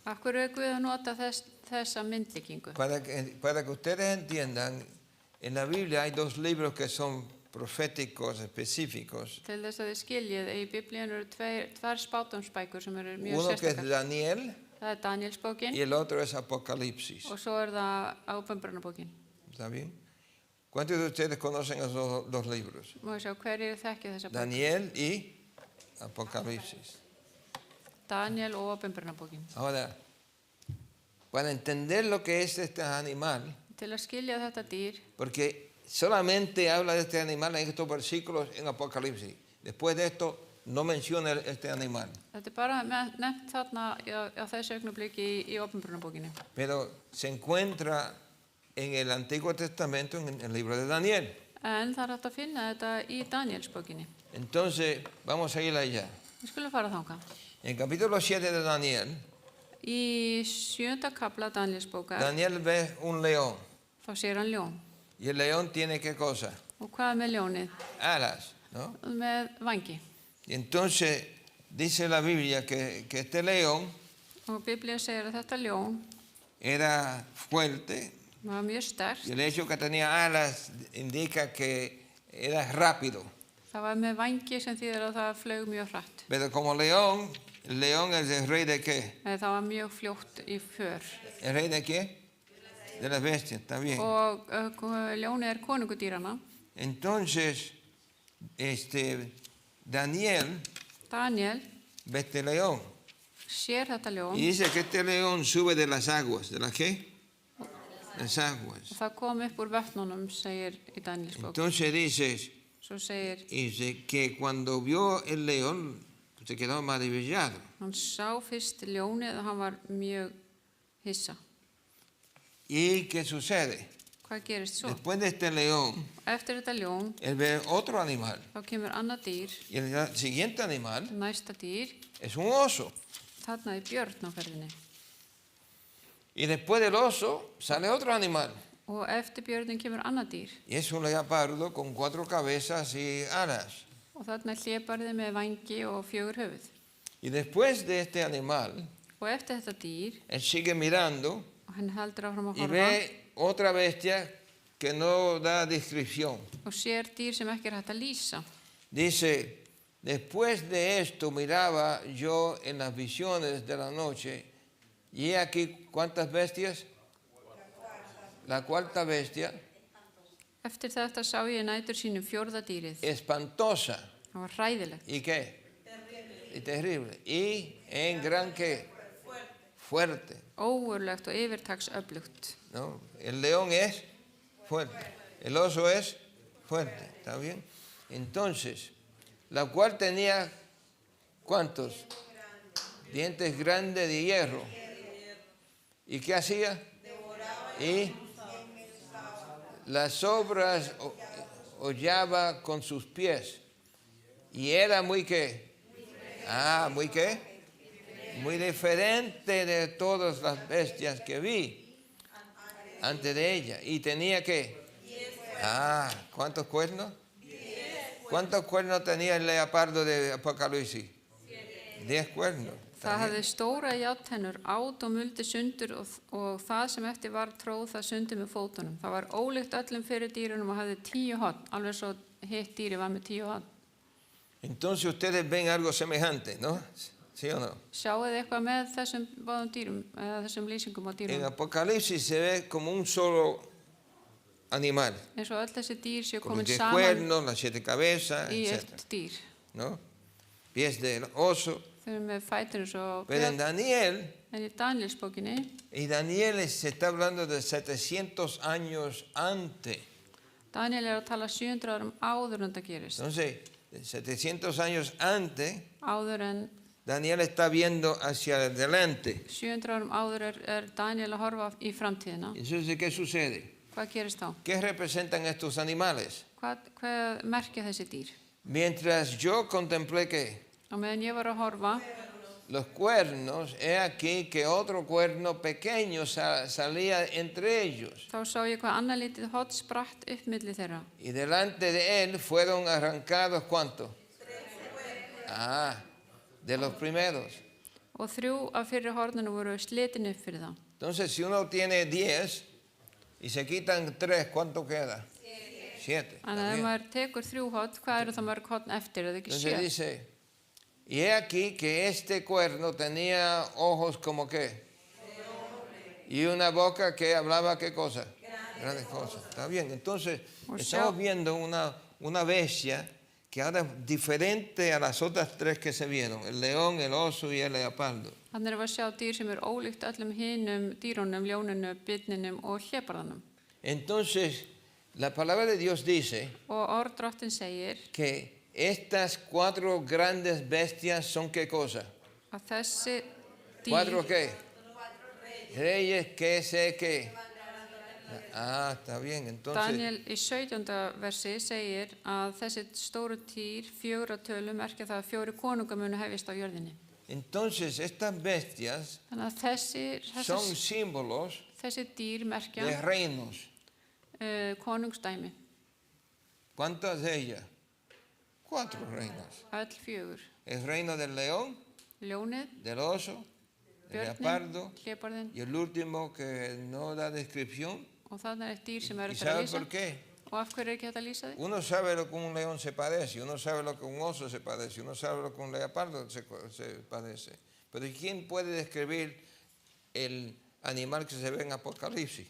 Af hverju er Guð að nota þessa myndlíkingu? Para que ustedes entiendan, en la Biblia hay 2 libros que son proféticos específicos. Til þess að þið skiljið, í Biblíun eru tvær spátumsbækur sem eru mjög Uno que es sérstakar. Daniel Það er Danielsbókin y el otro es Apocalipsis. og svo er það Ábendbrunarbókin. ¿Está bien? ¿Cuántos de ustedes conocen esos 2 libros? Má sjá hverjir þekkja þessa bók. Daniel y Apocalipsis. Daniel og Ábendbrunarbókin. Ahora, para entender lo que es este animal, Til að skilja þetta dýr, porque solamente habla de este animal en estos versículos en Apocalipsis. Después de esto, no menciona este animal. þetta er bara nefnt þarna á þessu augnabliki í Ábendbrunarbókinu. Pero se encuentra en el Antiguo Testamento, en el libro de Daniel. En það er hægt að finna þetta í Danielsbókinni. Entonces, vamos a ir allá. Við skulum fara þangað. En el capítulo 7 de Daniel, Í 7. kafla Danielsbókar Daniel ve un león. þá sér hann ljón. Y el león tiene qué cosa? Og hvað er með ljónið? Alas, ¿no? Með vangi. Y entonces dice la Biblia que este león Og Biblíu segir að þetta ljón era fuerte var mjög sterkt. y el hecho que tenía alas indica que era rápido. Það var með vangi sem þýðir að það flaug mjög hratt. Pero como león, el león es el rey de qué? Það var mjög fljótt í för. ¿El rey de qué? De las bestias, está bien. Og ljónið er konungudýrana. Entonces, Daniel Daniel ve este león sér þetta ljón y dice que este león sube de las aguas. ¿De las qué? Las aguas. og það kom upp úr vötnunum, segir í Danielsbók. Entonces Svo segir, dice que cuando vio el león se quedó maravillado. hann sá fyrst ljónið og hann var mjög hissa. ¿Y qué sucede? Hvað gerist svo? Después de este león, Eftir þetta ljón, él ve otro animal. þá kemur annað dýr, Y el siguiente animal næsta dýr, es un oso. þarna er björn á ferðinni. Y después del oso sale otro animal. Og eftir björnin kemur annað dýr. Y es un leopardo con 4 cabezas y alas. Og þarna er hlébarði með vangi og 4 höfuð. Y después de este animal, Og eftir þetta dýr, él sigue mirando og hann heldur áfram að y horfa ve otra bestia que no da descripción. og sér dýr sem ekki er hægt að lýsa. Dice, después de esto miraba yo en las visiones de la noche, y he aquí, ¿cuántas bestias? La cuarta bestia, Eftir þetta sá ég nætur sínum 4. dýrið. espantosa. Það var hræðilegt. ¿Y qué? Y terrible. Y en gran qué? Fuerte. Ógurlegt og yfirtaksöflugt. ¿No? El león es fuerte. El oso es fuerte. ¿Está bien? Entonces, la cual tenía, ¿cuántos? Dientes grandes de hierro. ¿Y qué hacía? Y las sobras hollaba con sus pies. Y era muy qué. Muy qué. Muy diferente de todas las bestias que vi antes de ella. Y tenía qué. ¿Cuántos cuernos? ¿Cuántos cuernos tenía el leopardo de Apocalipsis? 10 cuernos. Það hafði stóra járntennur, át og muldi sundur og það sem eftir var tróð það sundur með fótunum. Það var ólíkt öllum fyrir dýrunum og hafði 10 horn, alveg svo hitt dýri var með 10 horn. Entonces ustedes ven algo semejante, ¿no? ¿Sí o no? Sjáu þið eitthvað með þessum báðum dýrum, eða þessum lýsingum á En dýrum? Apocalipsis se ve como un solo animal. Eins og öll þessi dýr séu Con los komin 10 saman cuernos, las 7 cabezas, í etc. eitt dýr. ¿No? Pies del oso. Þau eru með fætur eins og Pero en Daniel, en í Danielsbókinni, y Daniel se está hablando de 700 años antes. Daniel að tala 700 árum áður en það gerist. Entonces, 700 años antes, Áður en Daniel está viendo hacia adelante. 700 árum áður Daniel að horfa í framtíðina. Entonces, ¿qué sucede? Hvað gerist þá? ¿Qué representan estos animales? Hvað merkja þessi dýr? Mientras yo contemplé que Á meðan ég var að horfa, los cuernos, he aquí que otro cuerno pequeño salía entre ellos. þá sá ég hvað annað lítið hot spratt upp milli þeirra. Y delante de él fueron arrancados, ¿cuántos? De los primeros. Og 3 af fyrri horninu voru slitin upp fyrir það. Entonces, si uno tiene 10 y se quitan 3, ¿cuánto queda? 7. Þannig að ef maður tekur 3 hot, hvað eru það mörg hotn eftir? Er það ekki Entonces 7? dice, y he aquí que este cuerno tenía ojos como qué. Y una boca que hablaba qué cosa. Grandes cosas. Está bien. Entonces, O sea- estamos viendo una bestia que ahora es diferente a las otras 3 que se vieron. El león, el oso y el leopardo. Þannig erum við að sjá dýr sem ólíkt öllum hinum dýrunum, ljóninu, byrninum og hlébarðanum. Entonces, la palabra de Dios dice Og orð Drottinn segir que estas 4 grandes bestias son qué cosa. að þessi 4 dýr, qué. Reyes que sé qué. Está bien. Entonces, Daniel í 17. versi segir að þessi stóru dýr 4 tölu merkja það að 4 konungar munu hefjast á jörðinni. entonces estas bestias Þannig að son símbolos þessi dýr merkja de reinos. konungsdæmi, ¿Cuántas de ellas? 4 reinos. öll 4. El reino del león, Ljónið, del oso, del leopardo björnin, hlébarðin y el último que no da descripción. og þannig eitt dýr sem ¿Y eftir að sabe lýsa. por qué? Og af hverju ekki hægt að lýsa því? Uno sabe lo que un león se parece, uno sabe lo que un oso se parece, uno sabe lo que un leopardo se parece. Pero ¿quién puede describir el animal que se ve en Apocalipsis?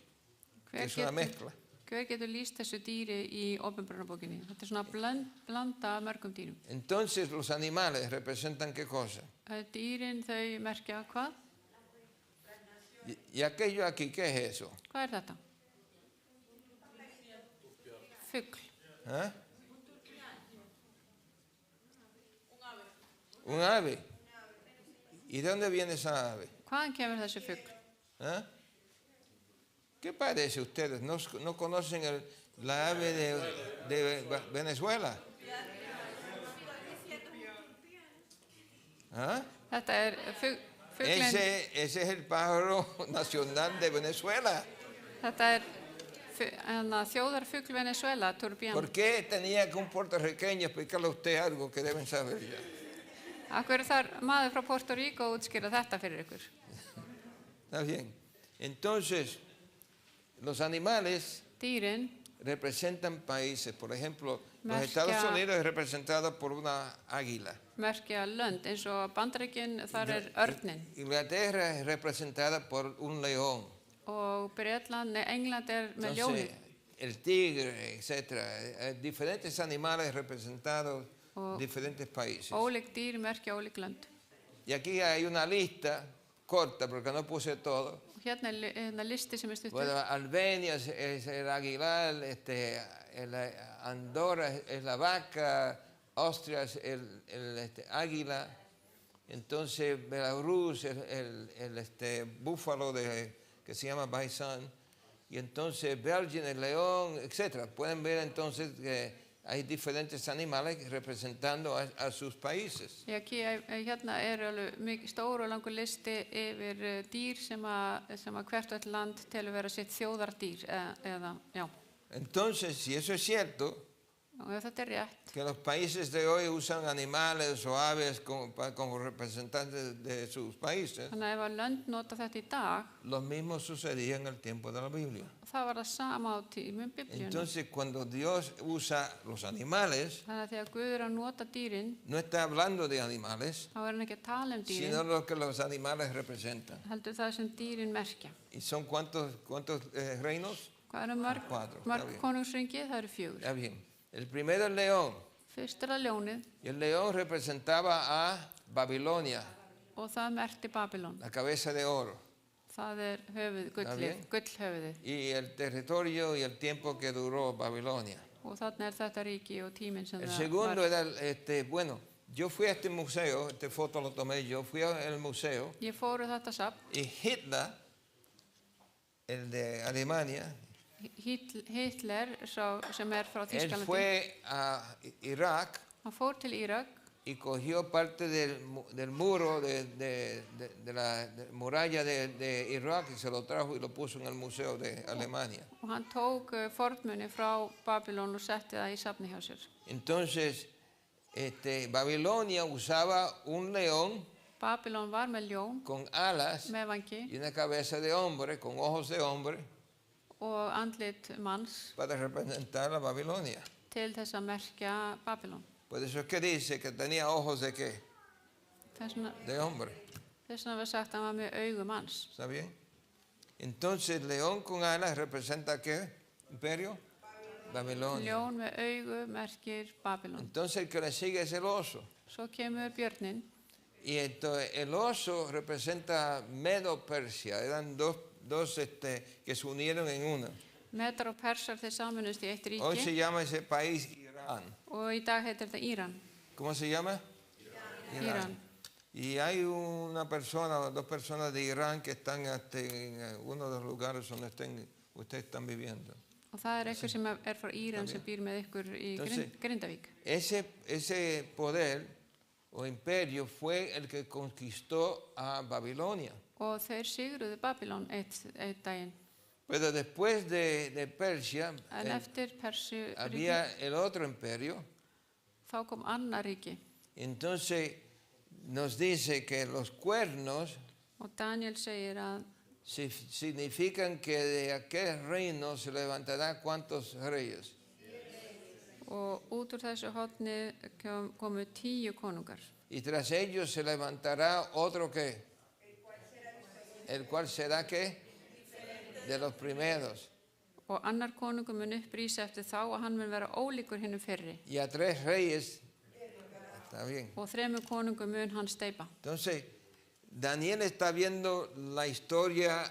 Que es una mezcla. Hver getur lýst þessu dýri í Opinberunarbókinni? Þetta er svona blanda af mörgum dýrum. Entonces los animales representan qué cosa. Dýrin þau merkja hvað? Y aquello aquí, ¿qué es eso? Hvað er þetta? Fugl. ¿Ah? Un ave. ¿Y de dónde viene esa ave? Hvaðan kemur þessi fugl? ¿Ah? ¿Qué parece ustedes? ¿No conocen la ave de Venezuela? ¿Ah? Þetta er fuglinn. Ese es el pájaro nacional de Venezuela. Þetta er þjóðarfugl Venezuela, turbián. ¿Por qué tenía que un puertorriqueño explicarle a usted algo que deben saber ya? Akkur þar maður frá Puerto Rico útskýra þetta fyrir ykkur? Está bien. Entonces, los animales Dýrin representan países. Por ejemplo, los Merkja- Estados Unidos es representado por una águila. merkja lönd, eins og Bandaríkin, þar er örninn. Inglaterra es representada por un león. Og Bretland, England er með Entonces, ljónið. el tigre, etc. Diferentes animales representados en diferentes países. Ólík dýr merkja ólík lönd. Y aquí hay una lista corta, porque no puse todo, Hérna er listi sem er stuttur. Bueno, Albania es el aguilar, Andorra es la vaca, Austria es el águila, entonces Belarus es el búfalo que se llama bison, y entonces Belgium el león, etc. Pueden ver entonces que hay diferentes animales representando a sus países. Hérna alveg mikið stór og langur listi yfir dýr sem að hvert og eitt land telur vera sitt þjóðardýr eða, já. Entonces, si eso es cierto, Og ef þetta er rétt, que los países de hoy usan animales o aves como representantes de sus países, þannig að ef að lönd nota þetta í dag, lo mismo sucedía en el tiempo de la Biblia. það var það sama á tímum Biblíunnar. Entonces, cuando Dios usa los animales, Þannig að þegar Guð er að nota dýrin, no está hablando de animales, þá er hann ekki að tala um dýrin, sino lo que los animales representan. heldur það sem dýrin merkja. ¿Y son cuántos reinos? Hvað eru mörg Cuatro, está bien. konungsringi? Það eru 4. Está bien. El primero el león. Fyrst er það ljónið Y el león representaba a Babilonia, og það merkti Babylon. la cabeza de oro, Það er bien. gullhöfuðið. y el territorio y el tiempo que duró Babilonia. Og þarna er þetta ríki og tíminn sem El það segundo var. era, bueno, yo fui a este museo, esta foto lo tomé yo, fui al museo, Ég fór í þetta safn. y Hitler, el de Alemania, Hitler, sem er frá él Þýskalandi, fue a Irak hann fór til Írak y cogió parte del muro de la muralla de Irak y se lo trajo y lo puso en el museo de Alemania. og hann tók fornmuni frá Babylon og setti það í safni hjá sér. Entonces, Babilonia usaba un león Babylon var með ljón, con alas með vangi y una cabeza de hombre, con ojos de hombre, og andlit manns para representar a Babilonia. til þess að merkja Babylon. Por eso es que dice que tenía ojos de qué? Þess De hombre. vegna var sagt að hann var með augu manns. ¿Está bien? Entonces, león con alas representa qué? Imperio. Babilonia. Ljón með augu merkir Babylon. Entonces, el que le sigue es el oso. Svo kemur björnin Y entonces, el oso representa Medo-Persia. Eran dos que se unieron en una. Medar og Persar þeir saminust í eitt Hoy se ríki llama ese país Irán. og í dag heitir þetta Íran. ¿Cómo se llama? Irán. Y hay una persona, dos personas de Irán que están en uno de los lugares donde ustedes están viviendo. Og það er einhver sem er frá Íran sem býr með ykkur í Entonces, Grindavík. Ese poder o imperio fue el que conquistó a Babilonia. Og þeir sigruðu Babylon eitt daginn. Pero después de Persia En eftir Persu había el otro imperio. þá kom annar ríki. Entonces nos dice que los cuernos Og Daniel segir að significan que de aquel reino se levantará ¿cuántos reyes? og út úr þessu hotni komu 10 konungar. Y tras ellos se levantará otro que, el cual será que de los primeros. Og annar konungur mun upprísa eftir þá og hann mun vera ólíkur hinnum fyrri. Y a 3 reyes, está bien. Og 3 konungum mun hann steypa. Entonces, Daniel está viendo la historia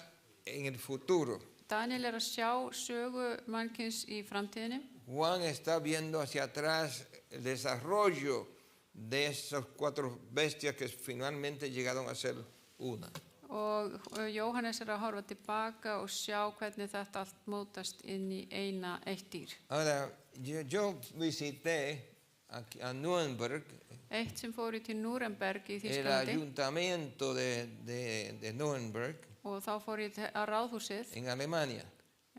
en el futuro. Daniel er að sjá sögu mannkins í framtíðinni. Juan está viendo hacia atrás el desarrollo de esas 4 bestias que finalmente llegaron a ser una. Og Jóhannes er að horfa tilbaka og sjá hvernig þetta allt mótast inn í eitt dýr. Ahora, yo visité a Nuremberg, Eitt sem fór til Nuremberg í el Þýskalandi ayuntamiento de Nuremberg og þá fór ég á ráðhúsið en Alemania.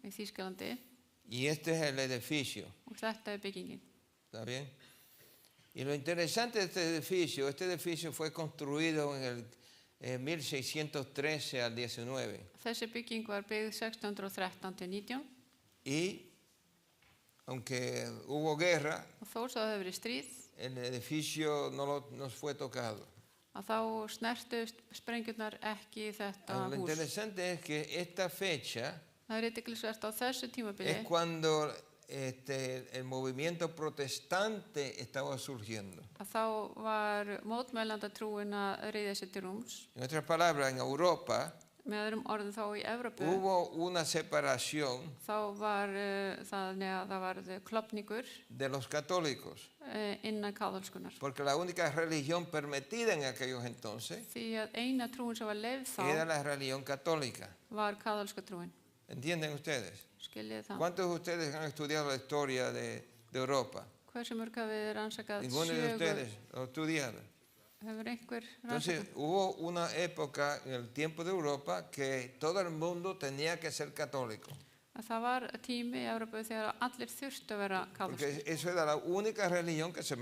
í Þýskalandi Y este es el edificio, og þetta er byggingin. ¿está bien? Y lo interesante de este edificio fue construido en el 1613 al 19. Þessi bygging var byggð 1613 til 19 Y aunque hubo guerra, og þó svo það hefur verið stríð el edificio no fue tocado. að þá snertu sprengjurnar ekki þetta Lo hús. interesante es que esta fecha Það er eitthvað á þessu tímabili es cuando el movimiento protestante estaba surgiendo. að þá var mótmælanda trúin að reyða sér til rúms. En otras palabras, en Europa Með öðrum orðum þá í Evrópu, hubo una separación þá var þannig að það var klofningur de los católicos, innan kaþólskunnar. porque la única religión permitida en aquellos entonces Því að eina trúin sem var leyfð era þá la religión católica. var kaþólska trúin. ¿Entienden ustedes? Skiljið það? ¿Cuántos de ustedes han estudiado la historia de Europa? Hversu mörg hafið rannsakað Ninguno de sögu? ustedes lo estudiaron. Hefur einhver Entonces rannsakað? hubo una época en el tiempo de Europa que todo el mundo tenía que ser católico, Að það var tími í Evrópu þegar allir þurftu að vera kaþólskir. porque eso era la única religión que se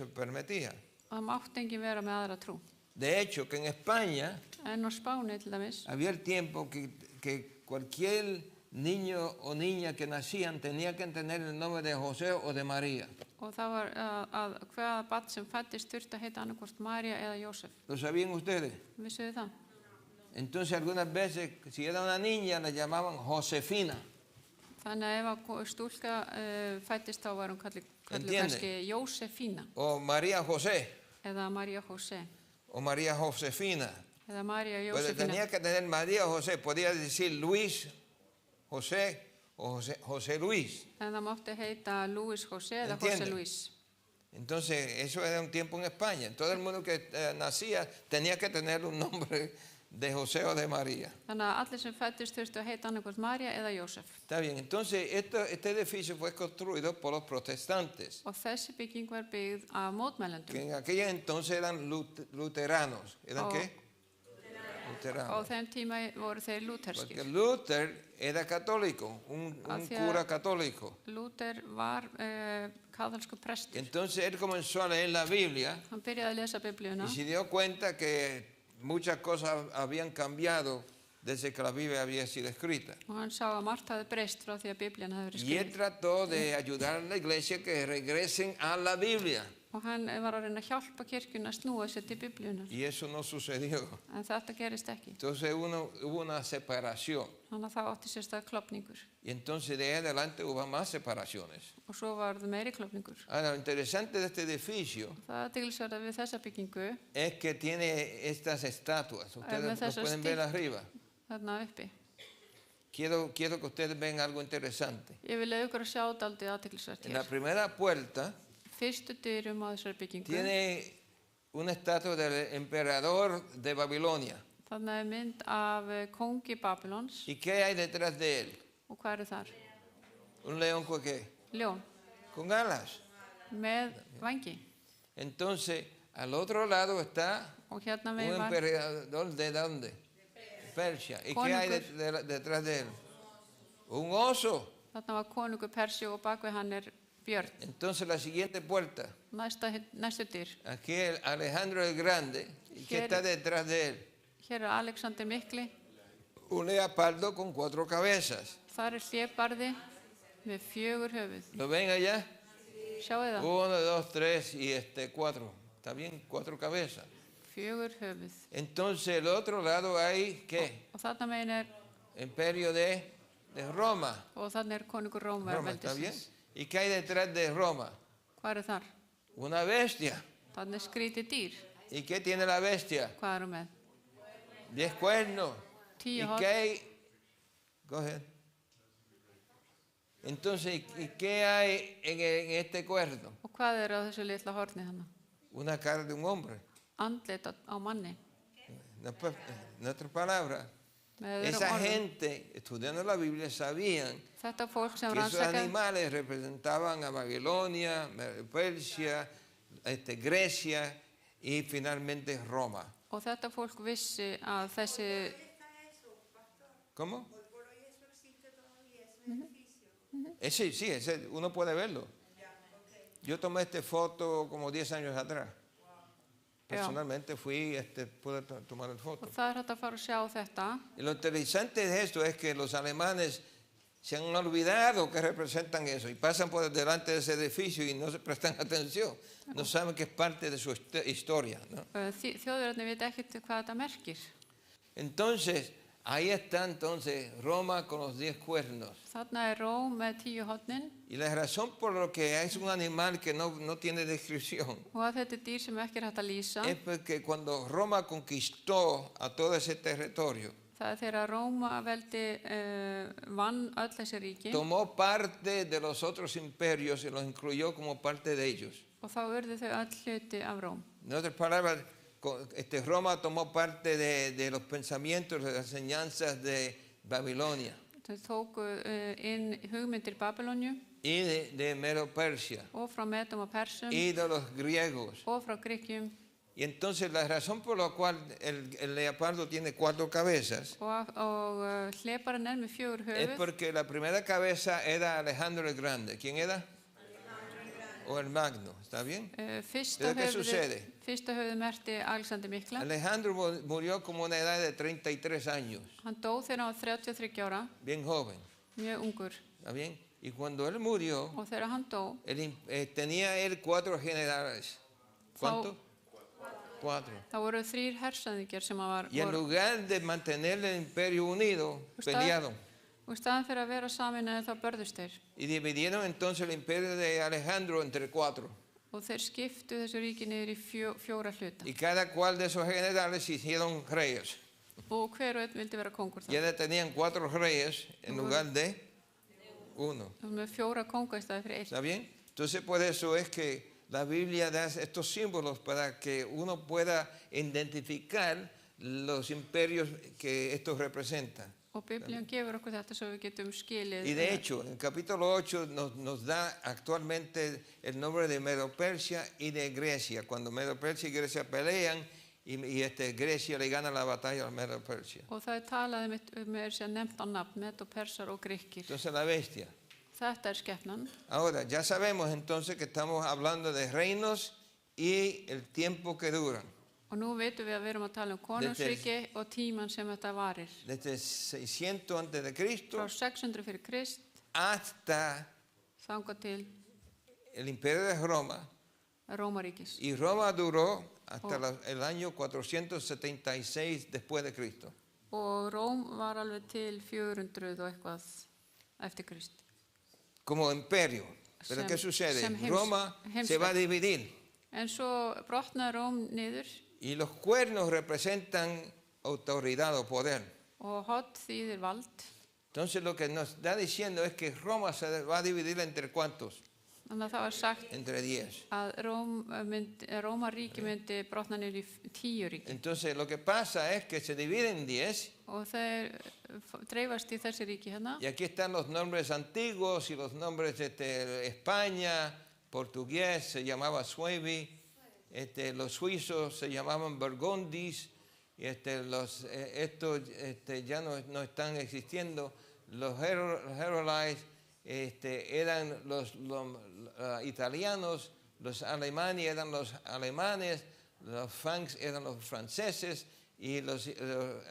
permitía. Það mátti enginn vera með aðra trú. De hecho, que en España En á Spáni til dæmis, había el tiempo que cualquier niño o niña que nacían tenía que tener el nombre de José o de María. og það var að hvaða barn sem fæddist þurfti að heita annarkvort María eða Jósef. ¿Lo sabían ustedes? Vissuðu það? Entonces algunas veces, si era una niña, la llamaban Josefina. Þannig að ef að stúlka fæddist þá var hún kallið Entiende? kannski Jósefína O María José, eða María José o María Josefina. eða María Pues Jósefína. tenía que tener María José, podía decir Luis José o José Luis. En það mátti heita Luis José eða Entiende? José Luis. Entonces, eso era un tiempo en España. Todo el mundo que nacía tenía que tener un nombre de José o de María. Þannig að allir sem fæddist þurftu að heita annarkvort María eða Jósef. Está bien, entonces este edificio fue construido por los protestantes, Og þessi bygging var byggð af que mótmælendum. en aquella entonces eran luteranos. ¿Eran Oh. qué? Á Luteranos. þeim tíma voru þeir Porque lúterskir. Luther era católico, un Hacia- cura católico. Lúter var kaþólskur prestur. Entonces él comenzó a leer la Biblia Hann byrjaði að lesa Biblíuna y se dio cuenta que muchas cosas habían cambiado desde que la Biblia había sido escrita. og hann sá að margt hafði breyst frá því að Biblían hafði verið Y él skrifið. trató de ayudar a la iglesia que regresen a la Biblia. Og hann var að reyna að hjálpa kirkjuna að snúa sér til Biblíunar. Y eso no sucedió. En þetta gerist ekki. Entonces hubo una separación. Þannig að það átti sér stað klofningur. Y entonces de ahí adelante hubo más separaciones. Og svo varð meiri klofningur. Ahora, lo interesante de este edificio Það athyglisverða við þessa byggingu, es que tiene estas estatuas. Ustedes lo esas pueden ver arriba. þarna uppi. Quiero que ustedes vean algo interesante. Ég vil leiða ykkur að sjá daldið athyglisvert En la hér. primera puerta Fyrstu dyrum á þessari byggingu, tiene una estatua del emperador de Babilonia. þannig er mynd af kongi Babylons. ¿Y qué hay detrás de él? Og hvað eru þar? Un león con qué? Ljón Con alas. með vangi. Entonces, al otro lado está Og hérna un megin var emperador de dónde? Persia. ¿Y qué Konungur. hay detrás de él? Un oso. Þarna var konungur Persíu og bak við hann er björn. Entonces la siguiente puerta, Næstu dyr. aquí Alejandro el Grande, ¿y qué Quiere- está detrás de él? Hér er Alexander Mikli. Un leopardo con 4 cabezas. Þar er hlébarði með 4 höfuð. ¿Lo ven allá? Sjáu það? 1, 2, 3 y 4. ¿Está bien? 4 cabezas. 4 höfuð. Entonces el otro lado hay, ¿qué? Og þarna megin er, Imperio de Roma. og þarna er konungur Rómar Roma, ¿está bien? veldisins. ¿Y qué hay detrás de Roma? Hvað er þar? Una bestia. Þarna er skrítið dýr. ¿Y qué tiene la bestia? Hvað er hún með? 10 cuernos. 10 ¿Y horn. qué hay? Go ahead. Entonces, ¿y qué hay en este cuerno? Og hvað er á þessu litla horni þarna? Una cara de un hombre. Andlit á manni. En otras palabras, Með öðrum esa orðum. gente estudiando la Biblia sabían Þetta fólk sem que esos rannsakaði, animales representaban a Babilonia, Persia, Grecia y finalmente Roma. og þetta fólk vissi að þessi, ¿Cómo? Sí, uno puede verlo. Yo tomé esta foto como 10 años atrás. Personalmente fui, pude tomar la foto. og það er hægt að fara að sjá þetta. Y lo interesante de esto es que los alemanes se han olvidado que representan eso y pasan por delante de ese edificio y no se prestan atención. No saben que es parte de su historia, ¿no? Þjóðverðarnir veit ekkert hvað þetta merkir. Entonces, ahí está entonces Roma con los 10 cuernos. Þarna er Róm með 10 hornin Y la razón por lo que es un animal que no tiene descripción og að þetta er dýr sem ekki er hægt að lýsa. es porque cuando Roma conquistó a todo ese territorio, Það er þegar Rómaveldi vann öll þessi ríki tomó parte de los otros imperios y los incluyó como parte de ellos. og þá urðu þau öll hluti af Róm. En otras palabras, Roma tomó parte de los pensamientos, de las enseñanzas de Babilonia Þau tóku inn hugmyndir Babylóníu y de Medo-Persia og frá Medum og Persum y de los griegos. og frá Grikkjum Y entonces la razón por la cual el leopardo tiene 4 cabezas og hleparinn með 4 es höfuð. porque la primera cabeza era Alejandro el Grande. ¿Quién era? O el Magno, ¿está bien? Fyrsta ¿Pero qué sucede? höfuð merkti Alexander Mikla. Alejandro murió como a una edad de 33 años, Hann dó þegar hann var 33 ára, bien joven, mjög ungur. ¿está bien? Y cuando él murió, Og þegar hann dó, tenía él 4 generales. ¿Cuántos? 4. þá voru 3 hersöðingjar sem hann Y en voru. lugar de mantener el imperio unido, pelearon. Og í staðan fyrir að vera saminaði þá börðust þeir. Y dividieron entonces el imperio de Alejandro entre 4. Og þeir skiptu þessu ríki niður í 4 hluta. Y cada cual de esos generales se hicieron reyes. Og hver og einn vildi vera kongur Y það. ahora tenían 4 reyes en lugar de 1. Og með 4 konga í staði fyrir 1. ¿Está bien? Entonces por eso es que la Biblia da estos símbolos para que uno pueda identificar los imperios que estos representan. Og Biblían gefur okkur þetta svo við getum skilið. Y de hecho, en el capítulo 8 nos da actualmente el nombre de Medo-Persia y de Grecia. Cuando Medo-Persia y Grecia pelean y Grecia le gana la batalla a Medo-Persia. Og það talaði með sér nefnt á nafn, Med og Persar og Grikkir. Entonces la bestia. Þetta skepnan. Ahora, ya sabemos entonces que estamos hablando de reinos y el tiempo que duran. Og nú veitum við að við erum að tala konungsríki og tíman sem þetta varir. Desde 600 antes de Cristo Frá 600 fyrir Krist hasta þangað til el imperio de Roma. Rómaríkis. Y Roma duró hasta el año 476 después de Cristo. Og Róm var alveg til 400 og eitthvað eftir Krist. Como imperio. Pero ¿qué sucede? Roma se va a dividir. En svo brotnaði Róm niður Y los cuernos representan autoridad o poder. og hot þýðir vald. Entonces lo que nos está diciendo es que Roma se va a dividir entre ¿cuántos? Þannig að það var sagt Entre 10. að Rómaríki myndi brotna niður í 10 ríki. Entonces lo que pasa es que se divide en 10. Og þeir dreifast í þessi ríki hérna. Y aquí están los nombres antiguos y los nombres de España, portugués se llamaba Suevi, los suizos se llamaban Burgundis, y estos ya no están existiendo. Los Herolites eran los italianos, los alemanes eran los alemanes, los Franks eran los franceses y los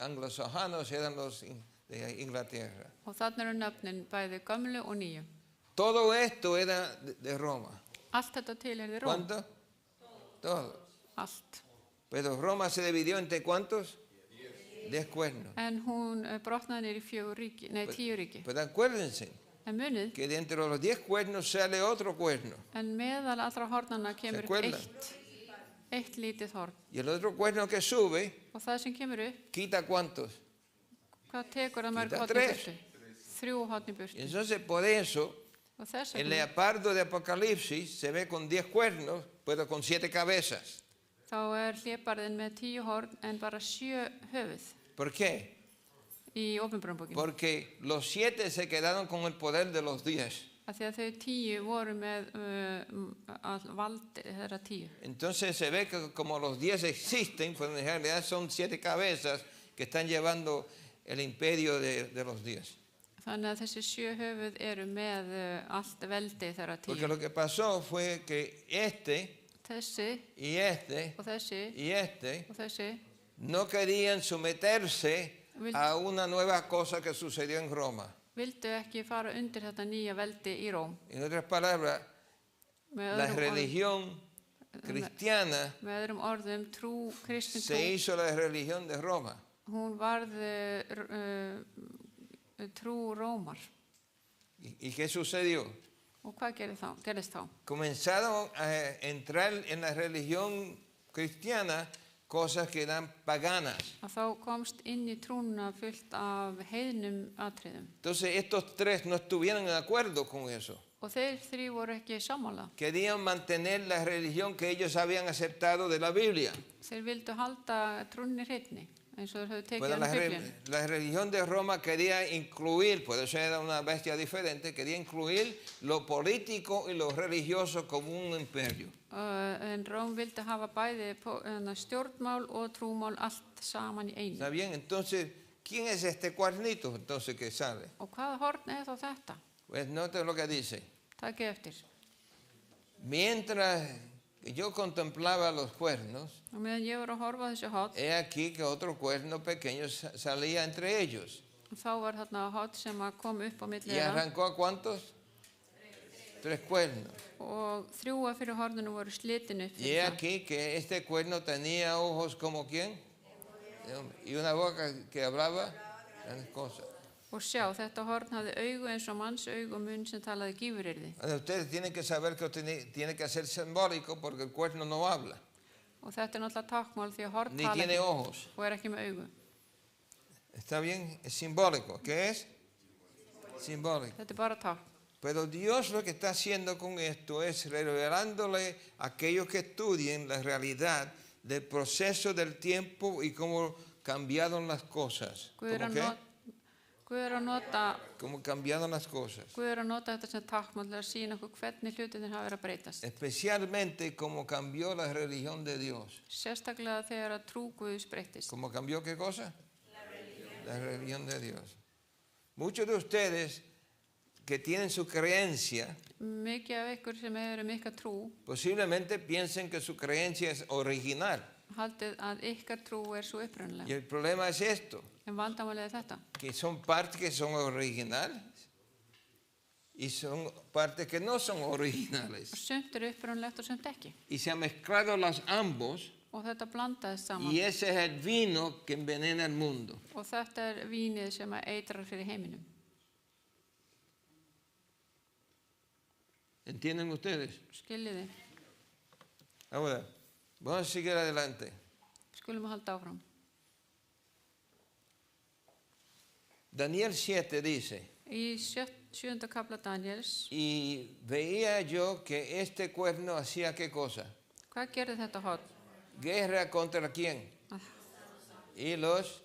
anglosajonos eran los de Inglaterra. Og þarna eru nöfnin bæði gömlu og nýju. Todo esto era de Roma. Allt þetta tilheyrði Róm. ¿Cuánto? Todo. Allt. Pero Roma se dividió entre ¿cuántos? 10 cuernos. En hún brotnaði niður í 10 ríki. Pero acuérdense En munið, que dentro de los 10 cuernos sale otro cuerno. en meðal allra hornanna kemur upp acuerdan? eitt lítið horn. Y el otro cuerno que sube, Og það sem kemur upp, quita ¿cuántos? hvað tekur það mörg Quita horn í tres. burtu? 3 horn í Y burtu. entonces por eso Og þess el vegna, leopardo de Apocalipsis se ve con 10 cuernos, pero con 7 cabezas. þá hlébarðin með 10 horn en bara 7 höfuð ¿Por qué? í Opinberunarbókinni. Porque los 7 se quedaron con el poder de los 10. Af því að þau 10 voru með valdi þeirra 10. Entonces se ve que como los 10 existen, pues en realidad son 7 cabezas que están llevando el imperio de los 10. Þannig að þessi 7 höfuð eru með allt veldi þeirra 10. Porque lo que pasó fue que Þessi y este og þessi y este og þessi no querían someterse a una nueva cosa que sucedió en Roma. vildu ekki fara undir þetta nýja veldi í Róm. En otras palabras, la religión cristiana Með öðrum orðum, trú, kristin se trú, hizo la religión de Roma. hún varð trú Rómar. ¿Y qué sucedió? Og hvað gerðist þá? Comenzaron a entrar en la religión cristiana cosas que eran paganas. að þá komst inn í trúna fullt af heiðnum atriðum. Entonces estos tres no estuvieron de acuerdo con eso. Og þeir þrjú voru ekki sammála. Querían mantener la religión que ellos habían aceptado de la Biblia. Þeir vildu halda trúnni hreinni, eins og þeir höfðu tekið Bueno, hann Biblíunni. la religión de Roma quería incluir, por eso era una bestia diferente, quería incluir lo político y lo religioso como un imperio. En Róm vildi hafa bæði stjórnmál og trúmál allt saman í einu. ¿Está bien? Entonces, ¿quién es este cuernito entonces que sale? Og hvaða horn er þá þetta? Pues note lo que dice. Takið eftir. Mientras yo contemplaba los cuernos, Og meðan ég var að horfa á þessi horn, he aquí que otro cuerno pequeño salía entre ellos. þá var þarna horn sem að kom upp á milli ¿Y þeirra arrancó a cuántos? 3 cuernos. og þrjú af fyrir horninu voru slitin upp Y he fyrir það. aquí que este cuerno tenía ojos como quién, y una boca que hablaba grandes cosas. Og sjá, þetta horn hafði augu eins og manns augu og munn sem talaði gífuryrði. Ustedes tienen que saber que tiene que ser simbólico porque el cuerno no habla, Og þetta er náttúrulega tákmál því að horn ni tala tiene ekki ojos. og er ekki með augu. ¿Está bien? Es simbólico. ¿Qué es? Simbólico. Þetta er bara tákn. Pero Dios lo que está haciendo con esto es revelándole a aquellos que estudien la realidad del proceso del tiempo y cómo cambiaron las cosas. Guð er ¿Cómo að qué? Guð er að nota Cómo cambiaron las cosas. Guð er að nota þetta sem tákmál til að sína okkur hvernig hlutinir hafa verið að breytast. Especialmente cómo cambió la religión de Dios. Sérstaklega þegar að trú Guðs breytist. ¿Cómo cambió qué cosa? La religión de Dios. Muchos de ustedes que tienen su creencia Mikið af ykkur sem hefur verið mikla trú posiblemente piensen que su creencia es original. haldið að ykkar trú er svo Y upprunalega. el problema es esto, En vandamálið er þetta. que son partes que son originales y son partes que no son originales. Sumt er upprunalegt og sumt ekki. Y se han mezclado las ambos Og þetta blandaðist saman. y ese es el vino que envenena el mundo. Og þetta er vínið sem að eitrar fyrir heiminum. ¿Entienden ustedes? Skiljiði. Ahora, vamos a seguir adelante. Skulum að halda áfram. Daniel 7 dice, Í sjöunda kapla Daniels, y veía yo que este cuerno hacía qué cosa? hvað gerði þetta horn? Guerra contra quién? Y los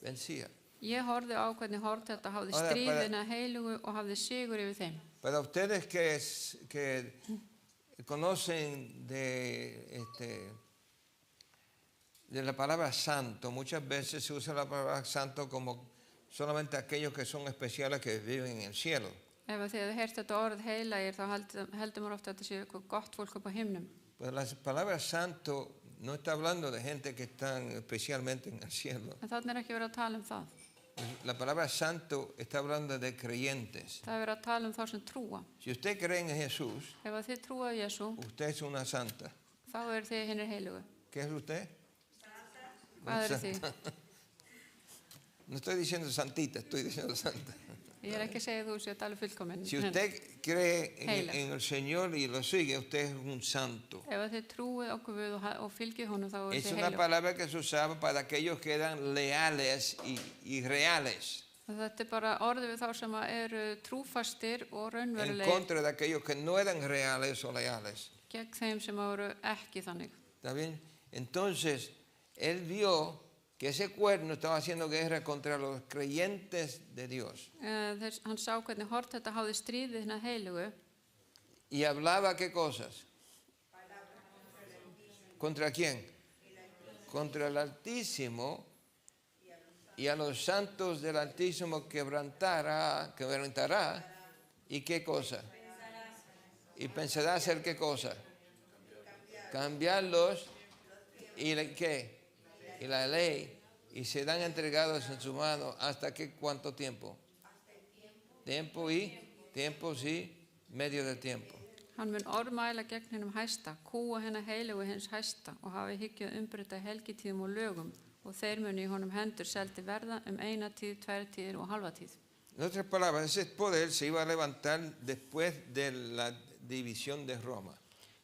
vencía. Ég horfði á hvernig horn þetta hafði Ahora, stríðina heilugu og hafði sigur yfir þeim. Para ustedes que conocen de la palabra santo, muchas veces se usa la palabra santo como solamente aquellos que son especiales que viven en el cielo. Ef að þið hefðu heyrt þetta orð heilagir þá heldur maður ofta að þetta sé eitthvað gott fólk upp á himnum. Pues la palabra santo no está hablando de gente que están especialmente en el cielo. En þarna er ekki verið að tala um það. La palabra santo está hablando de creyentes. Það er verið að tala um þá sem trúa. Si usted cree en Jesús, Ef að þið trúa á Jesú, usted es una santa. þá eru þið hinnir heilugu. ¿Qué es usted? Hvað eru þið? No estoy diciendo santita, estoy diciendo santa. Ég er ekki að segja að þú sé að tala fullkomin. Si usted cree Heila. en el Señor y lo sigue, usted es un santo. Ef að þið trúið á Guð og fylgið honum þá eru Es þið una heilugu. palabra que se usaba para aquellos que eran leales y reales, Þetta er bara orðið við þá sem eru trúfastir og en raunverulegir contra de aquellos que no eran reales o leales. gegn þeim sem eru ekki þannig. ¿Está bien? Entonces, él vio que ese cuerno estaba haciendo guerra contra los creyentes de Dios. Hann sá hvernig horn þetta hafði stríðið hérna heilugu Y hablaba qué cosas. ¿Contra quién? Contra el Altísimo y a los santos del Altísimo quebrantará. ¿Y qué cosa? Y pensará hacer qué cosa. Cambiarlos y ¿qué? Y la ley, y serán entregados en su mano hasta que cuánto tiempo. Tiempo sí, medio del tiempo. Hann mun orðmæla gegn hennum hæsta, kúa hennar heilugu hins hæsta og hafi hyggju umbreyta helgitíðum og lögum og þeir muni í honum hendur seldi verða eina tíð, tvær tíðir og halva tíð. En otras palabras, ese poder se iba a levantar después de la división de Roma.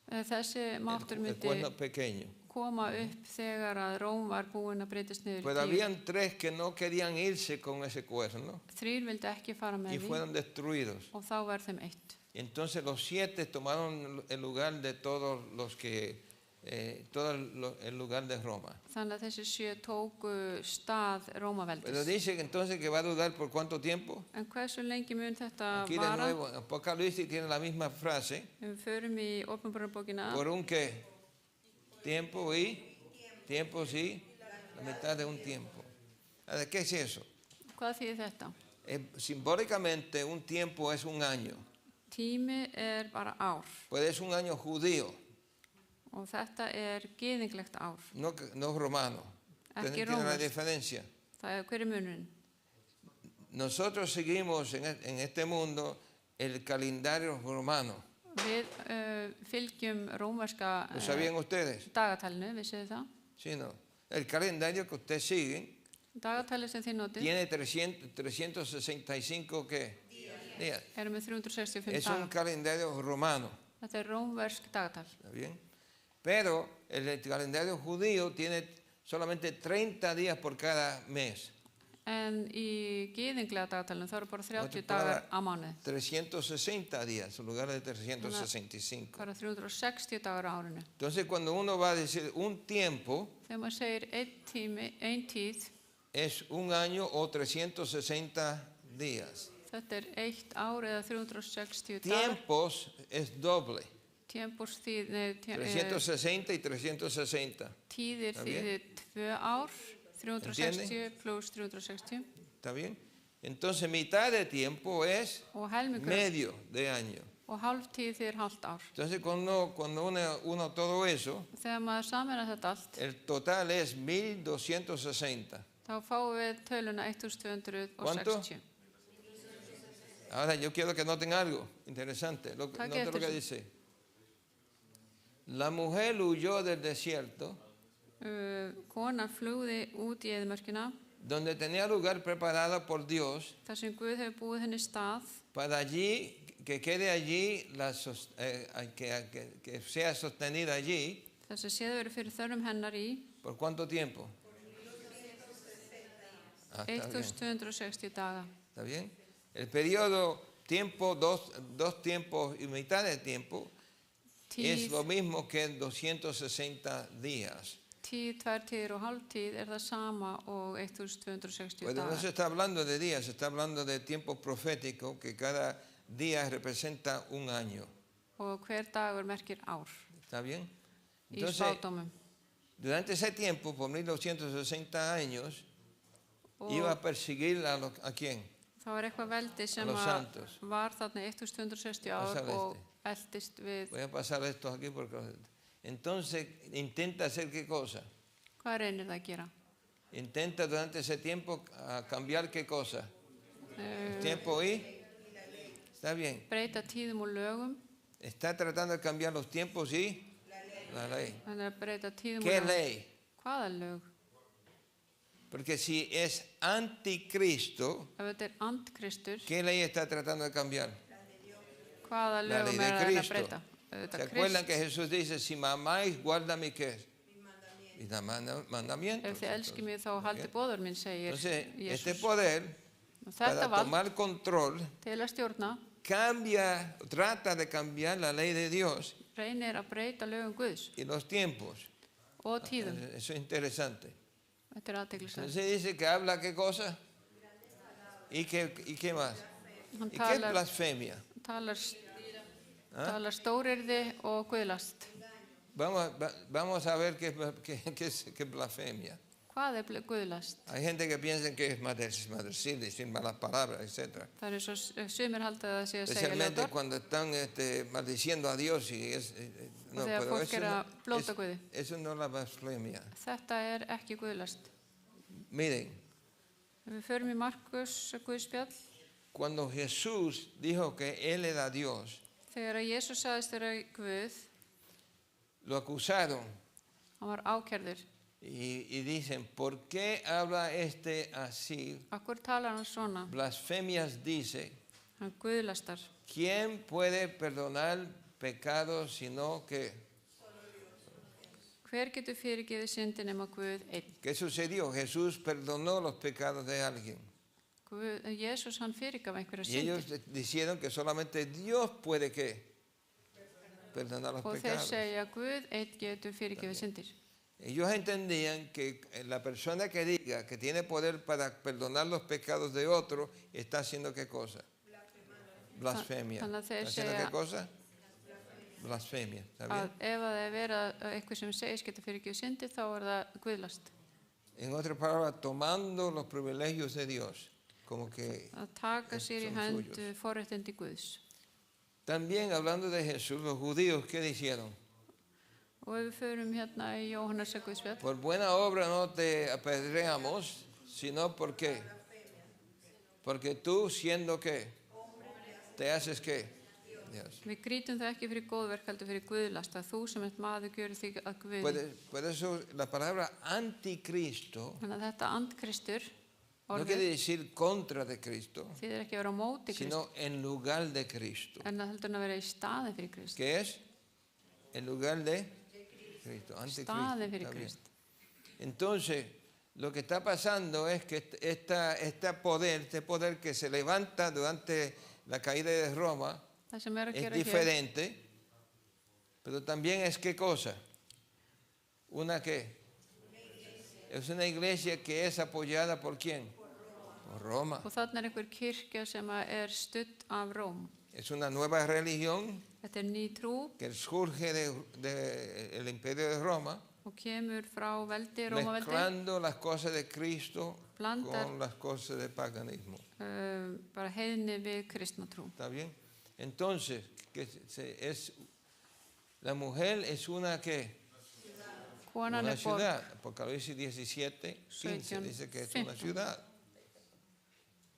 Þessi máttur El myndi cuerno pequeño. koma upp þegar að Róm var búin að breytast niður Pero í 10. habían 3 que no querían irse con ese cuerno 3 vildi ekki fara y með því fueron destruidos. og þá var þeim 1. Entonces los 7 tomaron el lugar de todos los que, el lugar de Roma. Þannig að þessi 7 tóku stað Pero Rómaveldis. dice que entonces que va a durar por cuánto tiempo. En hversu lengi mun þetta Aquí de vara? nuevo, Apocalipsis tiene la misma frase. Ef við förum í Opinberunarbókina, ¿Por un qué? Tiempo y tiempo, sí, la mitad de un tiempo. ¿De qué es eso? hvað þýðir þetta? Simbólicamente un tiempo es un año. Tími bara ár Pues es un año judío, og þetta gyðinglegt ár. no romano. Aquí ¿Tiene la rómverskt. diferencia? Það hver munurinn? Nosotros seguimos en este mundo el calendario romano. Við fylgjum rómverska ¿Lo sabían ustedes? dagatalinu, vissuðu það? Sí, no. El calendario que ustedes siguen Dagatalið sem þið notið tiene 365 ¿qué? días. með 365 Es un daga. calendario romano. Þetta rómversk dagatal. ¿Está bien? Pero el calendario judío tiene solamente 30 días por cada mes. En í gyðinglega dagatalinu það eru bara 30 Multiplicada dagar á mánuði. 360 días en lugar de 365. Bara 360 dagar á árinu. Entonces cuando uno va a decir un tiempo, Þegar maður segir ein tíð, es un año o 360 días. þetta 1 ár eða 360 dagar. Tiempos es doble. Tiempos þýðir 360 y 360. tíðir Está bien. þýðir 2 ár, 360 ¿Entiende? plus 360 ¿Está bien? Entonces mitad de tiempo es og helmingur medio de año. og hálf tíð þýðir hálft ár. Entonces cuando uno todo eso, Þegar maður sameinar þetta allt, el total es 1260. þá fáum við töluna 1260. ¿Cuánto? Ahora yo quiero que noten algo interesante. Está Noten lo que quieto. dice. La mujer huyó del desierto, Konan flúði út í eðimörkina, donde tenía lugar preparado por Dios þar sem Guð hefur búið henni stað, para allí, que quede allí, que sea sostenida allí. þar sem séð verið fyrir þörfum hennar í ¿Por cuánto tiempo? Está bien. 1260 daga. ¿Está bien? El periodo, tiempo, dos tiempos y mitad de tiempo es Tíð, lo mismo que 260 días. tíð, 2 tíðir og hálf tíð það sama og 1260 Bueno, no dagar. se está hablando de días, se está hablando de tiempos proféticos, que cada día representa un año. Og hver dagur merkir ár ¿Está bien? í Entonces, spádómum. durante ese tiempo, por 1260 años, Og iba a perseguir ¿a quién? það var eitthvað veldi sem los santos. var þarna 1260 ár Pásale og eldist við. Voy a pasar esto aquí porque... Entonces, intenta hacer qué cosa. Hvað reynir það að gera? Intenta durante ese tiempo cambiar qué cosa. El tiempo y... Está bien. Breyta tíðum og lögum. Está tratando de cambiar los tiempos y la ley. Þannig að breyta tíðum ¿Qué og lögum. ley? Hvaða lög? Porque si es anticristo, Ef þetta Antkristur, ¿qué ley está tratando de cambiar? hvaða La ley lögum de það að Cristo. breyta? ¿Se Þetta acuerdan Krist. que Jesús dice, si mamáis, guarda mi qué? Mis mandamientos. Ef þið elskir mig þá haldi bóður minn, segir Entonces, este Jesús. poder, Og þetta para vald tomar control, til að stjórna trata de cambiar la ley de Dios reynir að breyta lögum Guðs y los tiempos. og tíðum. Eso es interesante. Þetta athyglisvert. Entonces dice que habla qué cosa y qué más. Hann ¿Y qué es talar, blasfemia? talar stórirði og guðlast. Vamos a ver qué es blasfemia. Hvað guðlast? Hay gente que piensa que es maldecir, decir malas palabras, etc. Það er svo sumir halda að það sé að segja Especialmente lögdor cuando están maldiciendo a Dios. No, þegar pero fólk að blóta Guði. eso no es la blasfemia. Þetta ekki guðlast. Miren, Ef við förum í Markus Guðspjall, cuando Jesús dijo que Él era Dios, þegar að Jesús sagðist vera Guð, lo acusaron hann var ákærður. y dicen, ¿por qué habla así? Akkur talar hann svona? Blasfemias dice, Hann guðlastar. ¿quién puede perdonar pecados sino que Hver getur fyrirgefið syndir nema Guð einn? ¿Qué sucedió? Jesús perdonó los pecados de alguien. Jesús hann fyrirgaf einhverja Y ellos syndir. dijeron que solamente Dios puede ¿qué? Perdonar los Og þeir pecados. segja Guð einn getur fyrirgefið syndir. Ellos entendían que la persona que diga que tiene poder para perdonar los pecados de otro está haciendo ¿qué cosa? Blasfemia. Þannig að ¿Está þeir haciendo segja qué cosa? Blasfemia. ¿Está að bien? ef það er verið að eitthvað sem segist getur fyrirgefið syndir þá er það guðlast. En otras palabras, tomando los privilegios de Dios, como que Að taka sér í Son hönd suyos. forréttindi Guðs. también hablando de Jesús, los judíos, ¿qué dijeron? Og ef við förum hérna í Jóhannarsa Guðspjall, Por buena obra no te apedreamos, sino ¿por qué? Porque tú siendo ¿qué? Te haces ¿qué? Dios. við grítum það ekki fyrir góðverk heldur fyrir guðlast, að þú sem ert maður gjör þig að Guði. Por eso la palabra anticristo Þannig að þetta andkristur, no quiere orðið, decir contra de Cristo, þýðir ekki að vera á móti Krist, sino en lugar de Cristo. en það heldur hann að vera í staði fyrir Krist. ¿Qué es? En lugar de Cristo. Anticristo. Staði fyrir Está bien. Krist. Entonces, lo que está pasando es que este poder que se levanta durante la caída de Roma Það sem er að es gera hér, diferente, pero también es ¿qué cosa? ¿Una qué? Es una iglesia que es apoyada ¿por quién? Por Roma. og þarna er einhver kirkja sem er studd af Róm. Es una nueva religión Þetta er ný trú que surge del imperio de Roma, og kemur frá veldi, Rómaveldi, mezclando las cosas de Cristo Plantar- con las cosas del paganismo. bara heiðni við kristna trú. ¿Está bien? Entonces, la mujer es una ¿qué? Konan Una er borg, ciudad. Apocalipsis 17, 15 dice que es una 17. ciudad.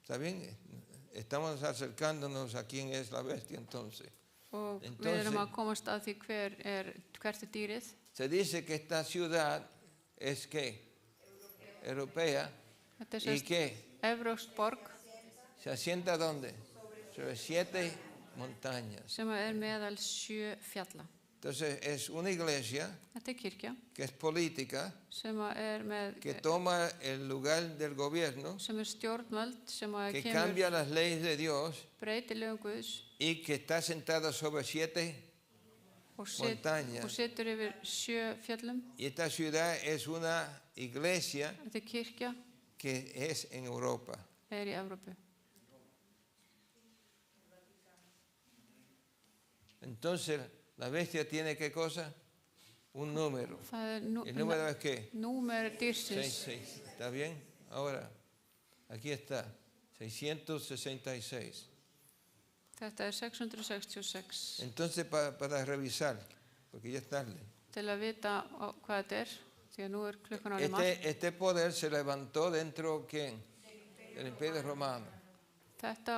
¿Está bien? Estamos acercándonos a quién es la bestia entonces. og við Entonces- erum að komast að því hvert er dýrið. Se dice que esta ciudad es ¿qué? Europea. Þetta er ¿Y sérst qué? evrópsk borg ¿Se asienta dónde? Sobre 7 montañas. sem er meðal 7 fjalla. Entonces es una iglesia Þetta er kirkja que es política, sem er með que toma el lugar del gobierno, sem er stjórnvöld sem que kemur cambia las leyes de Dios breyti lögum Guðs y que está sentada sobre 7. og Montañas. situr yfir 7 fjallum. Y esta ciudad es una iglesia Þetta er kirkja, que es en Europa. er í Evrópu. Entonces la bestia tiene ¿qué cosa? Un número. Það er ¿El número es qué? númer dýrsins. 66. ¿Está bien? Ahora, aquí está. 666. Þetta er 666. Entonces, para revisar, porque ya es tarde. Til að vita hvað þetta er, því að nú er klukkan orðin margt. Este poder se levantó dentro ¿quién? Del Imperio Romano. Þetta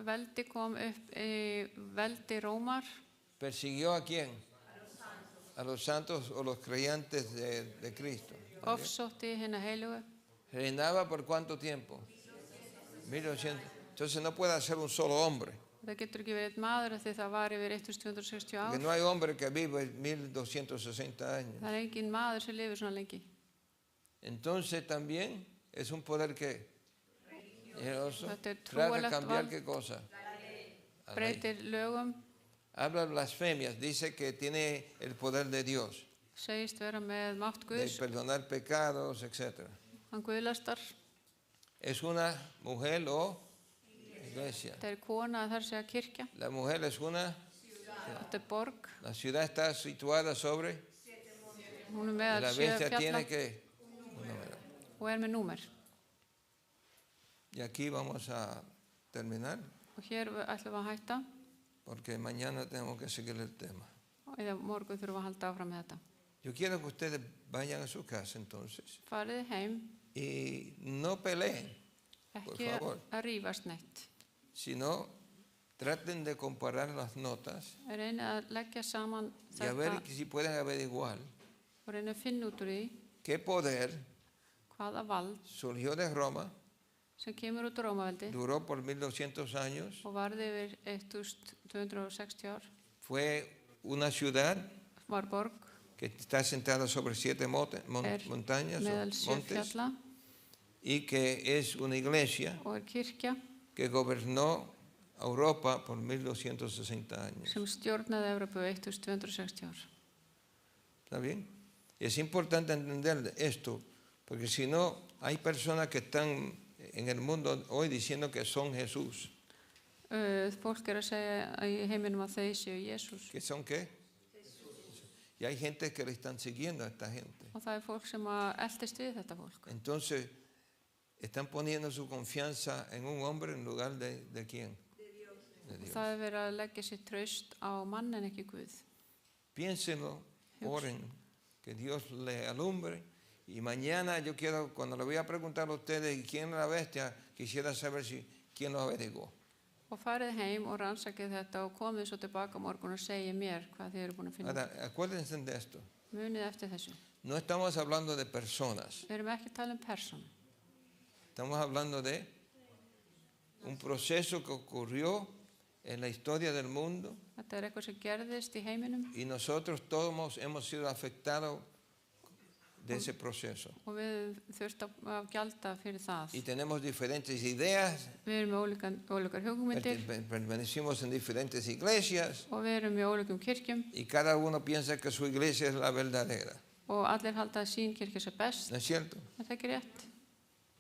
veldi kom upp í veldi Rómar, ¿Persiguió a quién? A los santos o los creyentes de Cristo. ofsótti hina heilugu. ¿Reinaba por cuánto tiempo? 1200. Entonces no puede ser un solo hombre. Það getur ekki verið einn maður af því það var yfir 1260 Porque ár. no hay hombre que vive 1260 años. Það er engin maður sem lifir svona lengi. Entonces también es un poder que generoso. Þetta er Trata de trúarlegt cambiar vald. qué cosa. A la ley. Breytir lögum, Habla blasfemias, dice que tiene el poder de Dios, segist vera með mátt de Guðs, perdonar pecados, etc. hann guðlastar. Es una mujer o iglesia. Þetta er kona, þar segja kirkja. La mujer es una, Þetta er borg, la ciudad está situada sobre, hún er y meðal la 7 bestia fjalla tiene que un número. og er með númer. Y aquí vamos a terminar, Og hér ætlum við að hætta porque mañana tenemos que seguir el tema. og eða morgun þurfum við að halda áfram með þetta. Yo quiero que ustedes vayan a su casa entonces Farið heim, y no peleen, por ekki favor, að rífast neitt. sino traten de comparar las notas Reynið að leggja saman y a ver þetta si pueden averiguar og reynið að finna út úr því qué poder hvaða vald surgió de Roma, sem kemur út úr Rómaveldi duró por 1200 años, og varði yfir 1260 ár. fue una ciudad Var borg que está sentada sobre 7 montañas meðal o 7 montes fjalla y que es una iglesia og kirkja que gobernó Europa por 1260 años. sem stjórnaði Evrópu 1260 ár. ¿Está bien? Es importante entender esto, porque si no, hay personas que están en el mundo hoy diciendo que son Jesús. Fólk að segja í heiminum að þau séu Jesús ¿Que son qué? Y hay gente que le están siguiendo a esta gente. og það fólk sem að eltist við þetta fólk. Entonces, están poniendo su confianza en un hombre en lugar de quién? De Dios. Það verið að leggja sér traust á mann en ekki Guð. Piénsenlo, oren, que Dios le alumbre. Y mañana yo quiero, cuando le voy a preguntar a ustedes quién es la bestia, quisiera saber quién lo averiguó. Og farið heim og rannsakið þetta og komið svo tilbaka morgun og segið mér hvað þið eru búin að finna. Ahora, acuérdense de esto. Munið eftir þessu. No estamos hablando de personas, Við erum ekki að tala persónu. estamos hablando de un proceso que ocurrió en la historia del mundo Þetta er eitthvað sem gerðist í heiminum y nosotros todos hemos sido afectados de ese proceso. og við þurftum að gjalda fyrir það. Y tenemos diferentes ideas, Við erum með ólíkar hugmyndir pertenecimos en diferentes iglesias og við erum með ólíkum kirkjum y cada uno piensa que su iglesia es la verdadera. og allir halda að sín kirkja sé best. ¿No es cierto? Er það ekki rétt?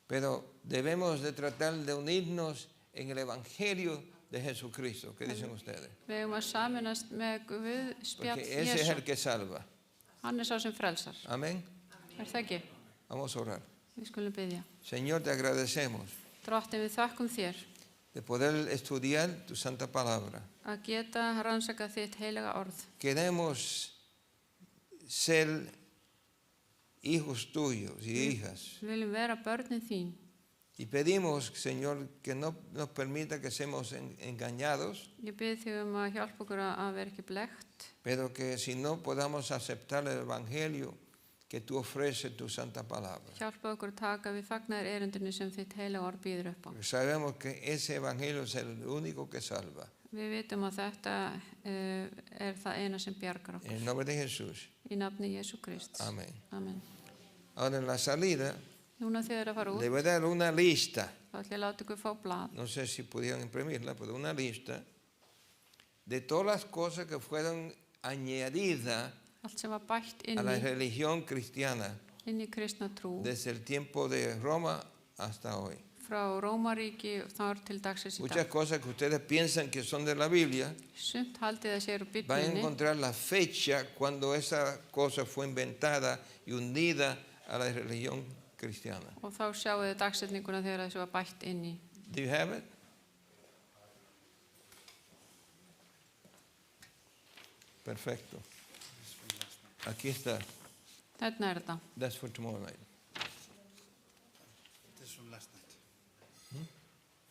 Pero debemos de tratar de unirnos en el Evangelio de Jesucristo. ¿Qué dicen ustedes? Við erum að saminast með Guð spjall Porque ese es el Jésu. que salva. Hann er sá sem frelsar. Amén. Er það ekki? Vamos a orar. Við skulum biðja. Señor, te agradecemos Drottin, við þakkum þér de poder estudiar tu santa palabra. að geta rannsakað þitt heilaga orð. Queremos ser hijos tuyos y hijas. Við viljum vera börnin þín Y pedimos, Señor, que no nos permita que seamos engañados, Ég bið þig að hjálpa okkur að vera ekki blekkt, pero que si no podamos aceptar el Evangelio que tú ofreces tu santa palabra. hjálpa okkur að taka við fagnaðir erindinu sem þitt heilaga orð býður upp á. Porque sabemos que ese Evangelio es el único que salva. Við vitum að þetta er það eina sem bjargar En okkur. el nombre de Jesús. Í nafni Jesú Krist. Amén. Amen. Ahora en la salida Núna þegar að fara út, le voy a dar una lista. þá ætla ég að láta ykkur fá blað. No sé si pudieron imprimirla, pero una lista de todas las cosas que fueron añadidas Allt sem var bætt a inn la í, religión cristiana inn í kristna trú, desde el tiempo de Roma hasta hoy. frá Rómaríki þar til dagsins í Muchas dag. cosas que ustedes piensan que son de la Biblia, Sumt haldið að séu úr van a Biblíunni encontrar la fecha cuando esa cosa fue inventada y unida a la religión cristiana. og þá sjáu þið dagsetninguna þegar þessu var bætt inn í. Do you have it? Perfecto. Aquí está. Þarna er þetta. That's for tomorrow night. This is from last night.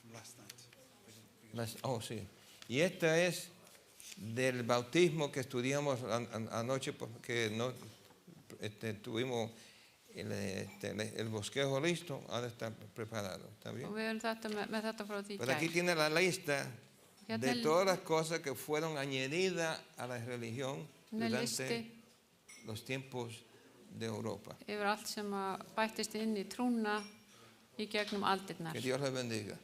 From last night. Oh, sí. Y esta es del bautismo que estudiamos anoche porque no tuvimos el bosquejo listo, ahora está preparado. ¿Está bien? Og við erum þetta með þetta frá því í Pero aquí gær. tiene la lista Hérna de er- todas las cosas que fueron añadidas a la religión Með durante listi los tiempos de Europa. yfir allt sem að bættist inn í trúna í gegnum aldirnar. Que Dios les bendiga.